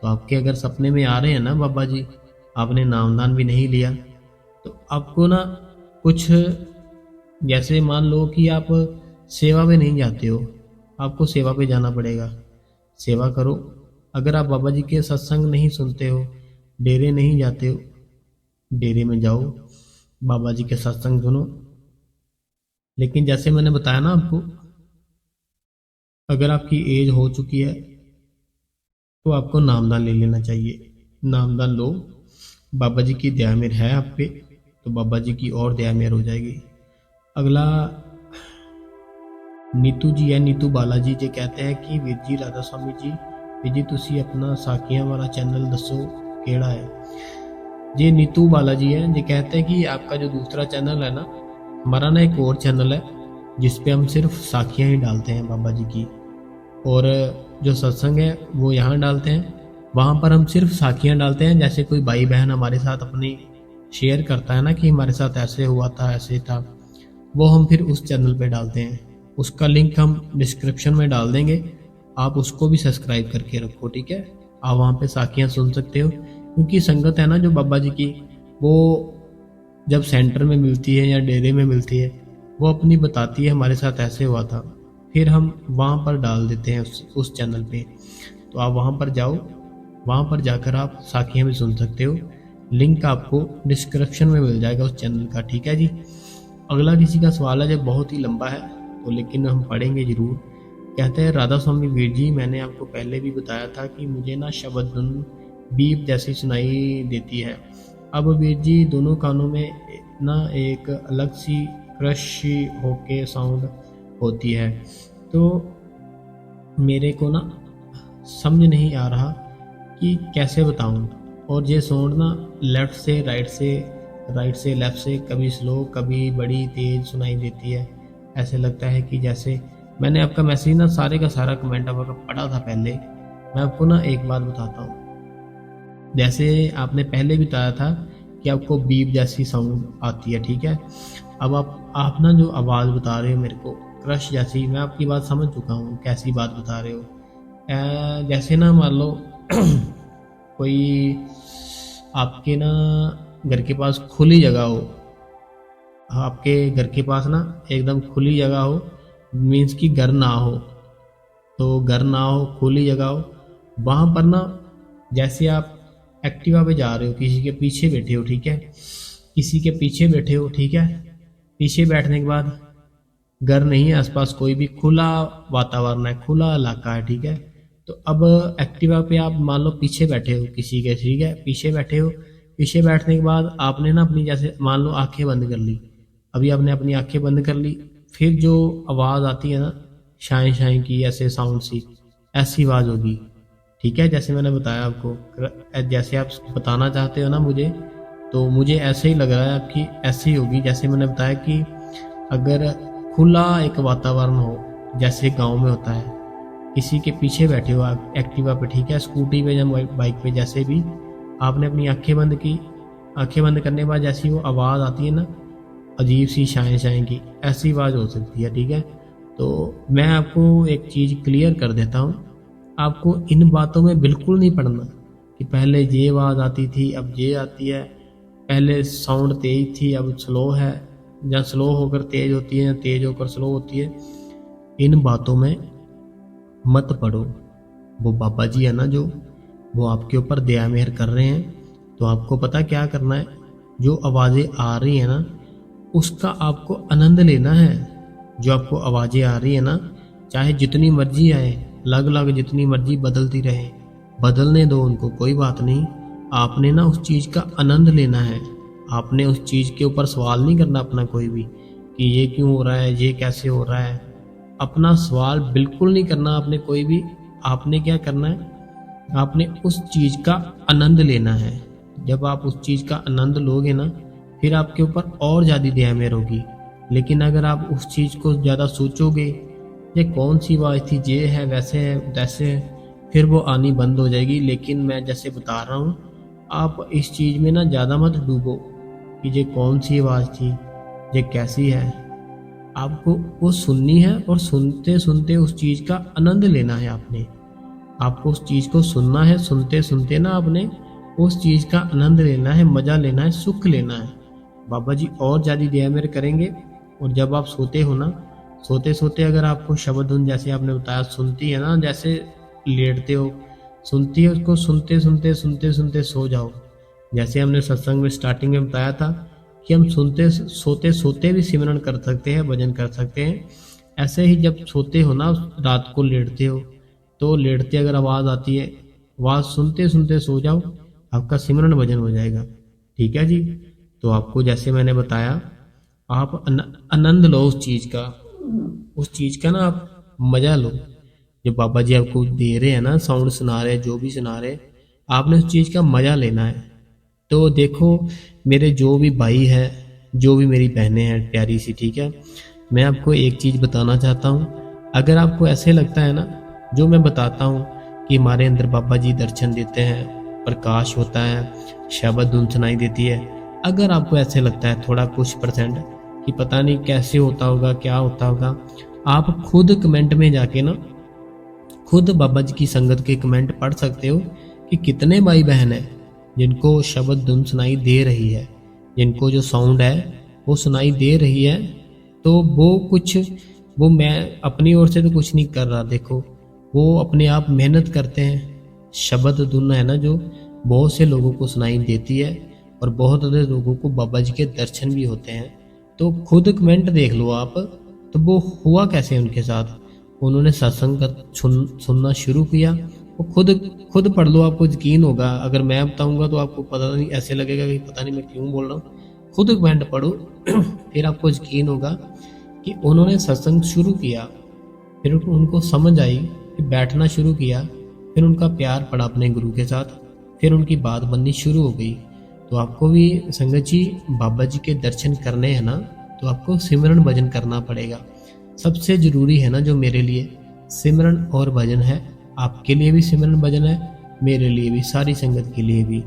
तो आपके अगर सपने में आ रहे हैं ना बाबा जी, आपने नामदान भी नहीं लिया, तो आपको ना कुछ, जैसे मान लो कि आप सेवा में नहीं जाते हो, आपको सेवा पे जाना पड़ेगा। सेवा करो। अगर आप बाबा जी के सत्संग नहीं सुनते हो, डेरे नहीं जाते हो, डेरे में जाओ, बाबा जी के सत्संग सुनो। लेकिन जैसे मैंने बताया ना आपको, अगर आपकी एज हो चुकी है तो आपको नामदान ले लेना चाहिए। नामदान लो, बाबा जी की दया मेहर है आप पे, तो बाबा जी की और दया मेहर हो जाएगी। अगला नीतू जी है, नीतू बालाजी जी कहते हैं कि वीर जी राधा स्वामी जी, वीर जी तुसी अपना साखियां वाला चैनल दसो केड़ा है। ये नीतू बालाजी है, ये कहते हैं कि आपका जो दूसरा चैनल है ना, हमारा ना एक और चैनल है जिस पे हम सिर्फ साखियां ही डालते हैं बाबा जी की, और जो सत्संग है वो यहाँ डालते हैं। वहाँ पर हम सिर्फ साखियाँ डालते हैं। जैसे कोई भाई बहन हमारे साथ अपनी शेयर करता है ना कि हमारे साथ ऐसे हुआ था, ऐसे था, वो हम फिर उस चैनल पे डालते हैं। उसका लिंक हम डिस्क्रिप्शन में डाल देंगे, आप उसको भी सब्सक्राइब करके रखो। ठीक है, आप वहाँ पे साखियाँ सुन सकते हो। क्योंकि संगत है ना जो बाबा जी की, वो जब सेंटर में मिलती है या डेरे में मिलती है, वो अपनी बताती है हमारे साथ ऐसे हुआ था, फिर हम वहाँ पर डाल देते हैं उस चैनल पे। तो आप वहाँ पर जाओ, वहाँ पर जाकर आप साखियाँ भी सुन सकते हो। लिंक आपको डिस्क्रिप्शन में मिल जाएगा उस चैनल का। ठीक है जी। अगला किसी का सवाल है जो बहुत ही लंबा है, तो लेकिन हम पढ़ेंगे ज़रूर। कहते हैं राधा स्वामी वीर जी, मैंने आपको पहले भी बताया था कि मुझे ना शब्द धुन बीप जैसी सुनाई देती है। अब वीर जी दोनों कानों में ना एक अलग सी क्रश होके साउंड होती है, तो मेरे को ना समझ नहीं आ रहा कि कैसे बताऊं। और ये साउंड ना लेफ़्ट से राइट से, राइट से लेफ़्ट से, कभी स्लो कभी बड़ी तेज़ सुनाई देती है। ऐसे लगता है कि जैसे, मैंने आपका मैसेज ना सारे का सारा कमेंट आपका पढ़ा था पहले। मैं आपको ना एक बात बताता हूँ। जैसे आपने पहले भी बताया था कि आपको बीप जैसी साउंड आती है, ठीक है। अब आप ना जो आवाज़ बता रहे हो मेरे को क्रश जैसी, मैं आपकी बात समझ चुका हूँ कैसी बात बता रहे हो। जैसे ना मान लो कोई आपके ना घर के पास खुली जगह हो, आपके घर के पास ना एकदम खुली जगह हो, मीन्स कि घर ना हो, तो घर ना हो, खुली जगह हो, वहाँ पर ना जैसे आप एक्टिवा पे जा रहे हो, किसी के पीछे बैठे हो, ठीक है, किसी के पीछे बैठे हो, ठीक है, पीछे बैठने के बाद घर नहीं है आसपास, कोई भी खुला वातावरण है, खुला इलाका है, ठीक है। तो अब एक्टिवा पे आप मान लो पीछे बैठे हो किसी के, ठीक है, पीछे बैठे हो, पीछे बैठने के बाद आपने ना अपनी जैसे मान लो आंखें बंद कर ली, अभी आपने अपनी आंखें बंद कर ली, फिर जो आवाज़ आती है ना शाइन शाइन की, ऐसे साउंड सी, ऐसी आवाज़ होगी, ठीक है। जैसे मैंने बताया आपको, जैसे आप बताना चाहते हो ना मुझे, तो मुझे ऐसे ही लग रहा है आपकी ऐसे ही होगी। जैसे मैंने बताया कि अगर खुला एक वातावरण हो, जैसे गांव में होता है, किसी के पीछे बैठे हो आप एक्टिवा पे, ठीक है, स्कूटी पे या बाइक पे, जैसे भी आपने अपनी आंखें बंद की, आंखें बंद करने के बाद जैसी वो आवाज़ आती है ना अजीब सी शाएं शाएं की, ऐसी आवाज़ हो सकती है, ठीक है। तो मैं आपको एक चीज़ क्लियर कर देता हूँ, आपको इन बातों में बिल्कुल नहीं पड़ना कि पहले ये आवाज़ आती थी अब ये आती है, पहले साउंड तेज थी अब स्लो है, या स्लो होकर तेज होती है या तेज होकर स्लो होती है। इन बातों में मत पड़ो। वो बाबा जी है ना जो, वो आपके ऊपर दया मेहर कर रहे हैं, तो आपको पता क्या करना है, जो आवाज़ें आ रही है ना उसका आपको आनंद लेना है। जो आपको आवाज़ें आ रही है ना, चाहे जितनी मर्जी आए, अलग अलग जितनी मर्जी बदलती रहे, बदलने दो उनको, कोई बात नहीं। आपने ना उस चीज़ का आनंद लेना है। आपने उस चीज़ के ऊपर सवाल नहीं करना अपना कोई भी कि ये क्यों हो रहा है, ये कैसे हो रहा है, अपना सवाल बिल्कुल नहीं करना आपने कोई भी। आपने क्या करना है, आपने उस चीज़ का आनंद लेना है। जब आप उस चीज़ का आनंद लोगे ना, फिर आपके ऊपर और ज़्यादा दया मेहर होगी। लेकिन अगर आप उस चीज़ को ज़्यादा सोचोगे, ये कौन सी आवाज़ थी, ये है, वैसे है, वैसे है, फिर वो आनी बंद हो जाएगी। लेकिन मैं जैसे बता रहा हूँ, आप इस चीज़ में ना ज़्यादा मत डूबो कि ये कौन सी आवाज़ थी, ये कैसी है। आपको वो सुननी है और सुनते सुनते उस चीज़ का आनंद लेना है। आपको उस चीज़ को सुनना है, सुनते सुनते ना आपने उस चीज़ का आनंद लेना है, मज़ा लेना है, सुख लेना है। बाबा जी और ज़्यादा दया मेहर करेंगे। और जब आप सोते हो ना, सोते सोते अगर आपको शब्द धुन जैसे आपने बताया सुनती है ना, जैसे लेटते हो सुनती है, उसको सुनते सुनते सुनते सुनते सो जाओ। जैसे हमने सत्संग में स्टार्टिंग में बताया था कि हम सुनते सोते सोते भी सिमरन कर सकते हैं, भजन कर सकते हैं। ऐसे ही जब सोते हो ना, रात को लेटते हो, तो लेटते अगर आवाज़ आती है, आवाज़ सुनते सुनते सो जाओ, आपका सिमरन भजन हो जाएगा, ठीक है जी। तो आपको जैसे मैंने बताया, आप आनंद लो उस चीज़ का, उस चीज़ का ना आप मज़ा लो। जो बाबा जी आपको दे रहे हैं ना, साउंड सुना रहे हैं, जो भी सुना रहे, आपने उस चीज़ का मज़ा लेना है। तो देखो मेरे जो भी भाई हैं, जो भी मेरी बहनें हैं प्यारी सी, ठीक है, मैं आपको एक चीज़ बताना चाहता हूँ। अगर आपको ऐसे लगता है ना, जो मैं बताता हूँ कि हमारे अंदर बाबा जी दर्शन देते हैं, प्रकाश होता है, शब्द धुन सुनाई देती है, अगर आपको ऐसे लगता है थोड़ा कुछ % कि पता नहीं कैसे होता होगा, क्या होता होगा, आप खुद कमेंट में जाके ना, खुद बाबा जी की संगत के कमेंट पढ़ सकते हो कि कितने भाई बहन हैं जिनको शब्द धुन सुनाई दे रही है, जिनको जो साउंड है वो सुनाई दे रही है। तो वो मैं अपनी ओर से तो कुछ नहीं कर रहा, देखो वो अपने आप मेहनत करते हैं। शब्द धुन है ना जो, बहुत से लोगों को सुनाई देती है और बहुत अधिक लोगों को बाबा जी के दर्शन भी होते हैं। तो खुद कमेंट देख लो आप, तो वो हुआ कैसे उनके साथ। उन्होंने सत्संग सुनना शुरू किया, वो खुद पढ़ लो, आपको यकीन होगा। अगर मैं बताऊंगा तो आपको पता नहीं, ऐसे लगेगा कि पता नहीं मैं क्यों बोल रहा हूँ। खुद कमेंट पढ़ो फिर आपको यकीन होगा कि उन्होंने सत्संग शुरू किया, फिर उनको समझ आई, फिर बैठना शुरू किया, फिर उनका प्यार पड़ा अपने गुरु के साथ, फिर उनकी बात बननी शुरू हो गई। तो आपको भी संगत जी बाबा जी के दर्शन करने हैं ना, तो आपको सिमरन भजन करना पड़ेगा। सबसे ज़रूरी है ना जो मेरे लिए सिमरन और भजन है, आपके लिए भी सिमरन भजन है, मेरे लिए भी, सारी संगत के लिए भी।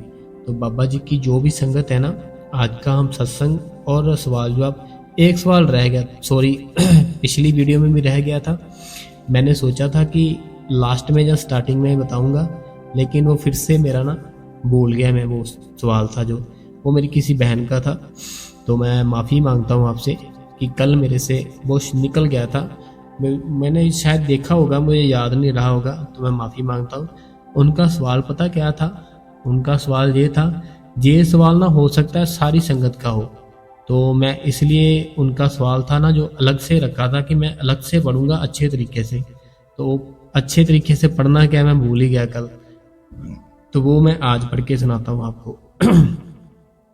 तो बाबा जी की जो भी संगत है ना, आज का हम सत्संग और सवाल जवाब, एक सवाल रह गया, सॉरी पिछली वीडियो में भी रह गया था। मैंने सोचा था कि लास्ट में या स्टार्टिंग में बताऊंगा, लेकिन वो फिर से मेरा ना भूल गया मैं। वो सवाल था जो, वो मेरी किसी बहन का था, तो मैं माफ़ी मांगता हूँ आपसे कि कल मेरे से वो निकल गया था। मैंने शायद देखा होगा, मुझे याद नहीं रहा होगा, तो मैं माफ़ी मांगता हूँ। उनका सवाल पता क्या था? उनका सवाल ये था, ये सवाल ना हो सकता है सारी संगत का हो, तो मैं इसलिए उनका सवाल था ना जो अलग से रखा था कि मैं अलग से पढ़ूंगा अच्छे तरीके से। तो अच्छे तरीके से पढ़ना क्या, मैं भूल ही गया कल, तो वो मैं आज पढ़ के सुनाता हूँ आपको।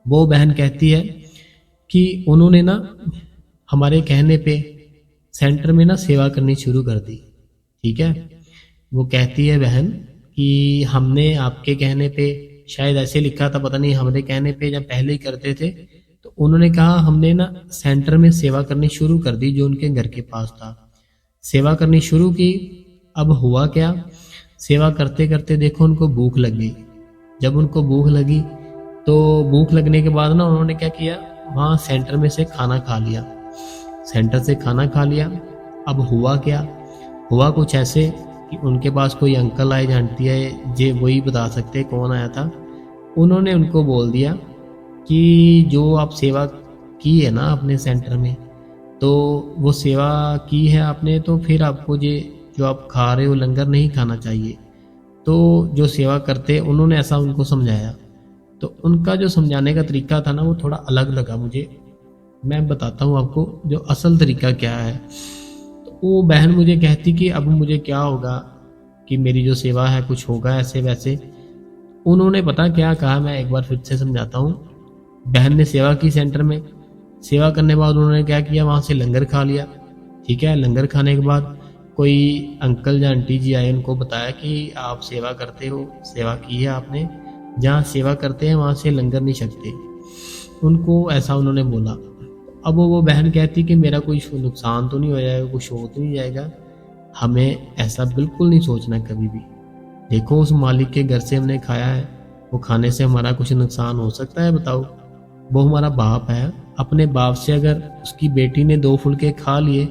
वो बहन कहती है कि उन्होंने ना हमारे कहने पे सेंटर में ना सेवा करनी शुरू कर दी। ठीक है, वो कहती है बहन कि हमने आपके कहने पे, शायद ऐसे लिखा था, पता नहीं, हमारे कहने पे जब पहले ही करते थे, तो उन्होंने कहा हमने ना सेंटर में सेवा करनी शुरू कर दी जो उनके घर के पास था। सेवा करनी शुरू की। अब हुआ क्या, सेवा करते करते देखो उनको भूख लग गई। जब उनको भूख लगी तो भूख लगने के बाद ना उन्होंने क्या किया, वहाँ सेंटर में से खाना खा लिया। सेंटर से खाना खा लिया। अब हुआ क्या, हुआ कुछ ऐसे कि उनके पास कोई अंकल आए, जानती है जे वही बता सकते कौन आया था। उन्होंने उनको बोल दिया कि जो आप सेवा की है ना अपने सेंटर में, तो वो सेवा की है आपने, तो फिर आपको ये जो आप खा रहे हो लंगर नहीं खाना चाहिए। तो जो सेवा करते, उन्होंने ऐसा उनको समझाया। तो उनका जो समझाने का तरीका था ना वो थोड़ा अलग लगा मुझे। मैं बताता हूँ आपको जो असल तरीका क्या है। तो वो बहन मुझे कहती कि अब मुझे क्या होगा कि मेरी जो सेवा है कुछ होगा ऐसे वैसे। उन्होंने पता क्या कहा, मैं एक बार फिर से समझाता हूँ। बहन ने सेवा की सेंटर में, सेवा करने के बाद उन्होंने क्या किया, वहाँ से लंगर खा लिया। ठीक है, लंगर खाने के बाद कोई अंकल या आंटी जी आए, उनको बताया कि आप सेवा करते हो, सेवा की है आपने, जहाँ सेवा करते हैं वहाँ से लंगर नहीं छकते। उनको ऐसा उन्होंने बोला। अब वो बहन कहती कि मेरा कोई नुकसान तो नहीं हो जाएगा, कुछ हो तो नहीं जाएगा। हमें ऐसा बिल्कुल नहीं सोचना कभी भी। देखो उस मालिक के घर से हमने खाया है, वो खाने से हमारा कुछ नुकसान हो सकता है? बताओ, वो हमारा बाप है। अपने बाप से अगर उसकी बेटी ने 2 फुलके खा लिए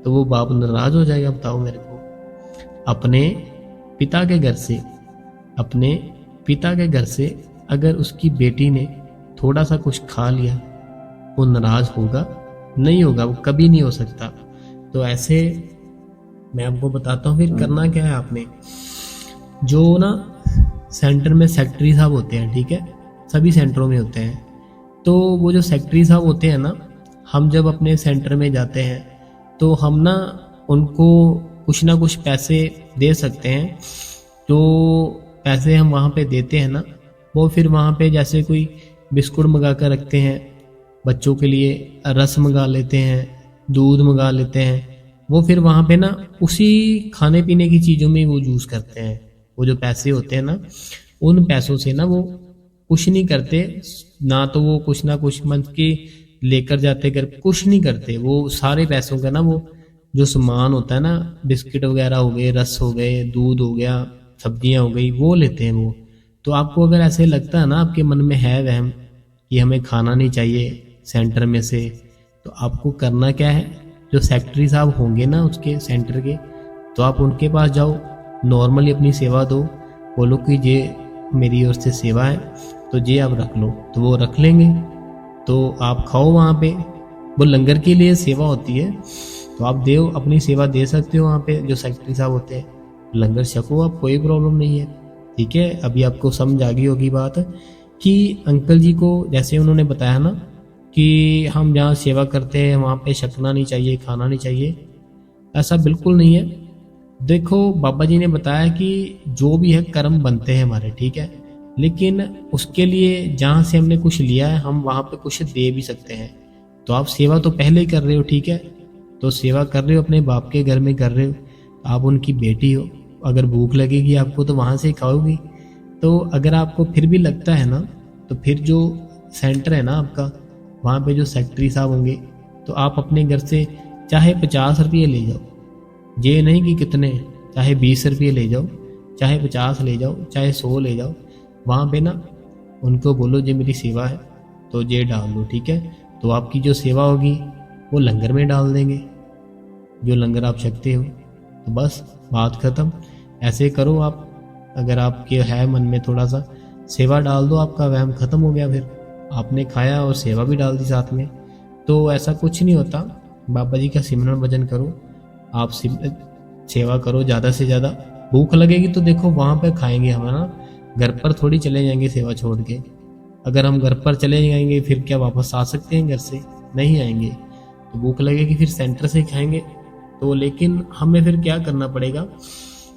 तो वो बाप नाराज हो जाएगा? बताओ मेरे को। अपने पिता के घर से, अपने पिता के घर से अगर उसकी बेटी ने थोड़ा सा कुछ खा लिया, वो नाराज होगा? नहीं होगा, वो कभी नहीं हो सकता। तो ऐसे मैं आपको बताता हूँ फिर करना क्या है आपने। जो ना सेंटर में सेक्रेटरी साहब होते हैं, ठीक है, सभी सेंटरों में होते हैं, तो वो जो सेक्रेटरी साहब होते हैं ना, हम जब अपने सेंटर में जाते हैं तो हम ना उनको कुछ ना कुछ पैसे दे सकते हैं। जो पैसे हम वहाँ पे देते हैं ना, वो फिर वहाँ पे जैसे कोई बिस्कुट मंगा कर रखते हैं बच्चों के लिए, रस मंगा लेते हैं, दूध मंगा लेते हैं, वो फिर वहाँ पे ना उसी खाने पीने की चीज़ों में वो यूज़ करते हैं। वो जो पैसे होते हैं ना, उन पैसों से ना वो कुछ नहीं करते ना, तो वो कुछ ना कुछ मंथ की लेकर जाते घर, कुछ नहीं करते। वो सारे पैसों का ना वो जो सामान होता है ना, बिस्किट वगैरह हो गए, रस हो गए, दूध हो गया, सब्जियां हो गई, वो लेते हैं वो। तो आपको अगर ऐसे लगता है ना, आपके मन में है वहम कि हमें खाना नहीं चाहिए सेंटर में से, तो आपको करना क्या है, जो सेक्रेटरी साहब होंगे ना उसके सेंटर के, तो आप उनके पास जाओ, नॉर्मली अपनी सेवा दो, बोलो कि ये मेरी ओर से सेवा है तो ये आप रख लो, तो वो रख लेंगे। तो आप खाओ वहाँ पे, वो लंगर के लिए सेवा होती है, तो आप दे अपनी सेवा दे सकते हो वहाँ पे। जो सेक्रेटरी साहब होते हैं, लंगर छको आप, कोई प्रॉब्लम नहीं है। ठीक है, अभी आपको समझ आ गई होगी बात कि अंकल जी को जैसे उन्होंने बताया ना कि हम जहाँ सेवा करते हैं वहाँ पे छकना नहीं चाहिए, खाना नहीं चाहिए, ऐसा बिल्कुल नहीं है। देखो बाबा जी ने बताया कि जो भी है कर्म बनते हैं हमारे, ठीक है, लेकिन उसके लिए जहाँ से हमने कुछ लिया है हम वहाँ पे कुछ दे भी सकते हैं। तो आप सेवा तो पहले ही कर रहे हो, ठीक है, तो सेवा कर रहे हो अपने बाप के घर में कर रहे हो, आप उनकी बेटी हो, अगर भूख लगेगी आपको तो वहाँ से खाओगी। तो अगर आपको फिर भी लगता है ना, तो फिर जो सेंटर है ना आपका, वहाँ पे जो सेक्रेटरी साहब होंगे, तो आप अपने घर से चाहे 50 रुपये ले जाओ, ये नहीं कि कितने, चाहे 20 रुपये ले जाओ, चाहे 50 ले जाओ, चाहे 100 ले जाओ, वहाँ पे ना उनको बोलो ये मेरी सेवा है तो ये डाल दो, ठीक है। तो आपकी जो सेवा होगी वो लंगर में डाल देंगे, जो लंगर आप छकते हो, तो बस बात ख़त्म। ऐसे करो आप, अगर आपके है मन में थोड़ा सा, सेवा डाल दो, आपका वहम ख़त्म हो गया। फिर आपने खाया और सेवा भी डाल दी साथ में, तो ऐसा कुछ नहीं होता। बाबा जी का सिमरन भजन करो, आप सेवा करो ज़्यादा से ज़्यादा, भूख लगेगी तो देखो वहाँ पे खाएंगे हम, है ना। घर पर थोड़ी चले जाएंगे सेवा छोड़ के। अगर हम घर पर चले जाएंगे फिर क्या वापस आ सकते हैं घर से? नहीं आएंगे। तो भूख लगेगी फिर सेंटर से ही खाएंगे। तो लेकिन हमें फिर क्या करना पड़ेगा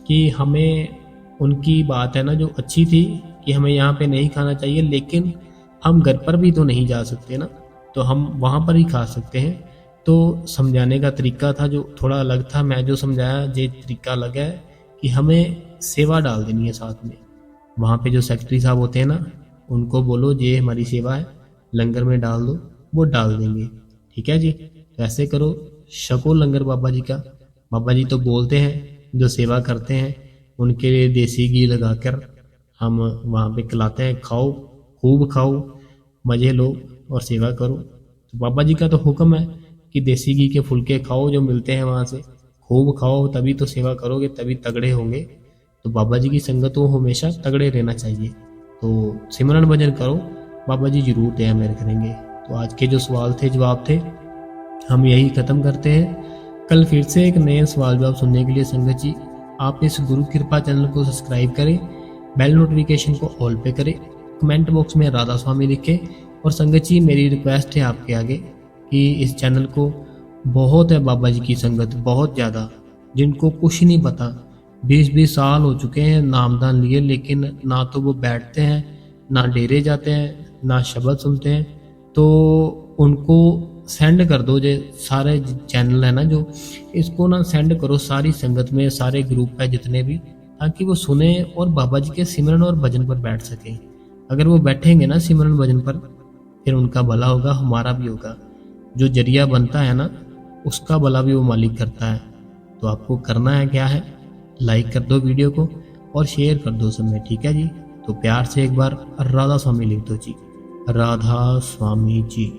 कि हमें उनकी बात है ना जो अच्छी थी कि हमें यहाँ पे नहीं खाना चाहिए, लेकिन हम घर पर भी तो नहीं जा सकते ना, तो हम वहाँ पर ही खा सकते हैं। तो समझाने का तरीका था जो थोड़ा अलग था। मैं जो समझाया ये तरीका अलग है कि हमें सेवा डाल देनी है साथ में। वहाँ पे जो सेक्रेटरी साहब होते हैं ना, उनको बोलो ये हमारी सेवा है, लंगर में डाल दो, वो डाल देंगे। ठीक है जी। तो ऐसे करो, शको लंगर बाबा जी का। बाबा जी तो बोलते हैं जो सेवा करते हैं उनके लिए देसी घी लगाकर हम वहाँ पे खिलाते हैं। खाओ, खूब खाओ, मज़े लो और सेवा करो। तो बाबा जी का तो हुक्म है कि देसी घी के फुलके खाओ जो मिलते हैं वहाँ से, खूब खाओ, तभी तो सेवा करोगे, तभी तगड़े होंगे। तो बाबा जी की संगत को हमेशा तगड़े रहना चाहिए। तो सिमरन भजन करो, बाबा जी जरूर दया मेहर करेंगे। तो आज के जो सवाल थे, जवाब थे, हम यही ख़त्म करते हैं। कल फिर से एक नए सवाल जवाब सुनने के लिए संगत जी आप इस गुरु कृपा चैनल को सब्सक्राइब करें, बेल नोटिफिकेशन को ऑल पे करें, कमेंट बॉक्स में राधा स्वामी लिखें। और संगत जी मेरी रिक्वेस्ट है आपके आगे कि इस चैनल को, बहुत है बाबा जी की संगत, बहुत ज़्यादा, जिनको कुछ नहीं पता, 20-20 साल हो चुके हैं नामदान लिए, लेकिन ना तो वो बैठते हैं, ना डेरे जाते हैं, ना शब्द सुनते हैं। तो उनको सेंड कर दो, जो सारे चैनल है ना जो, इसको ना सेंड करो सारी संगत में, सारे ग्रुप है जितने भी, ताकि वो सुने और बाबा जी के सिमरन और भजन पर बैठ सकें। अगर वो बैठेंगे ना सिमरन भजन पर, फिर उनका भला होगा, हमारा भी होगा। जो जरिया बनता है ना, उसका भला भी वो मालिक करता है। तो आपको करना है क्या है, लाइक कर दो वीडियो को और शेयर कर दो सब में। ठीक है जी। तो प्यार से एक बार राधा स्वामी लिख दो जी। राधा स्वामी जी।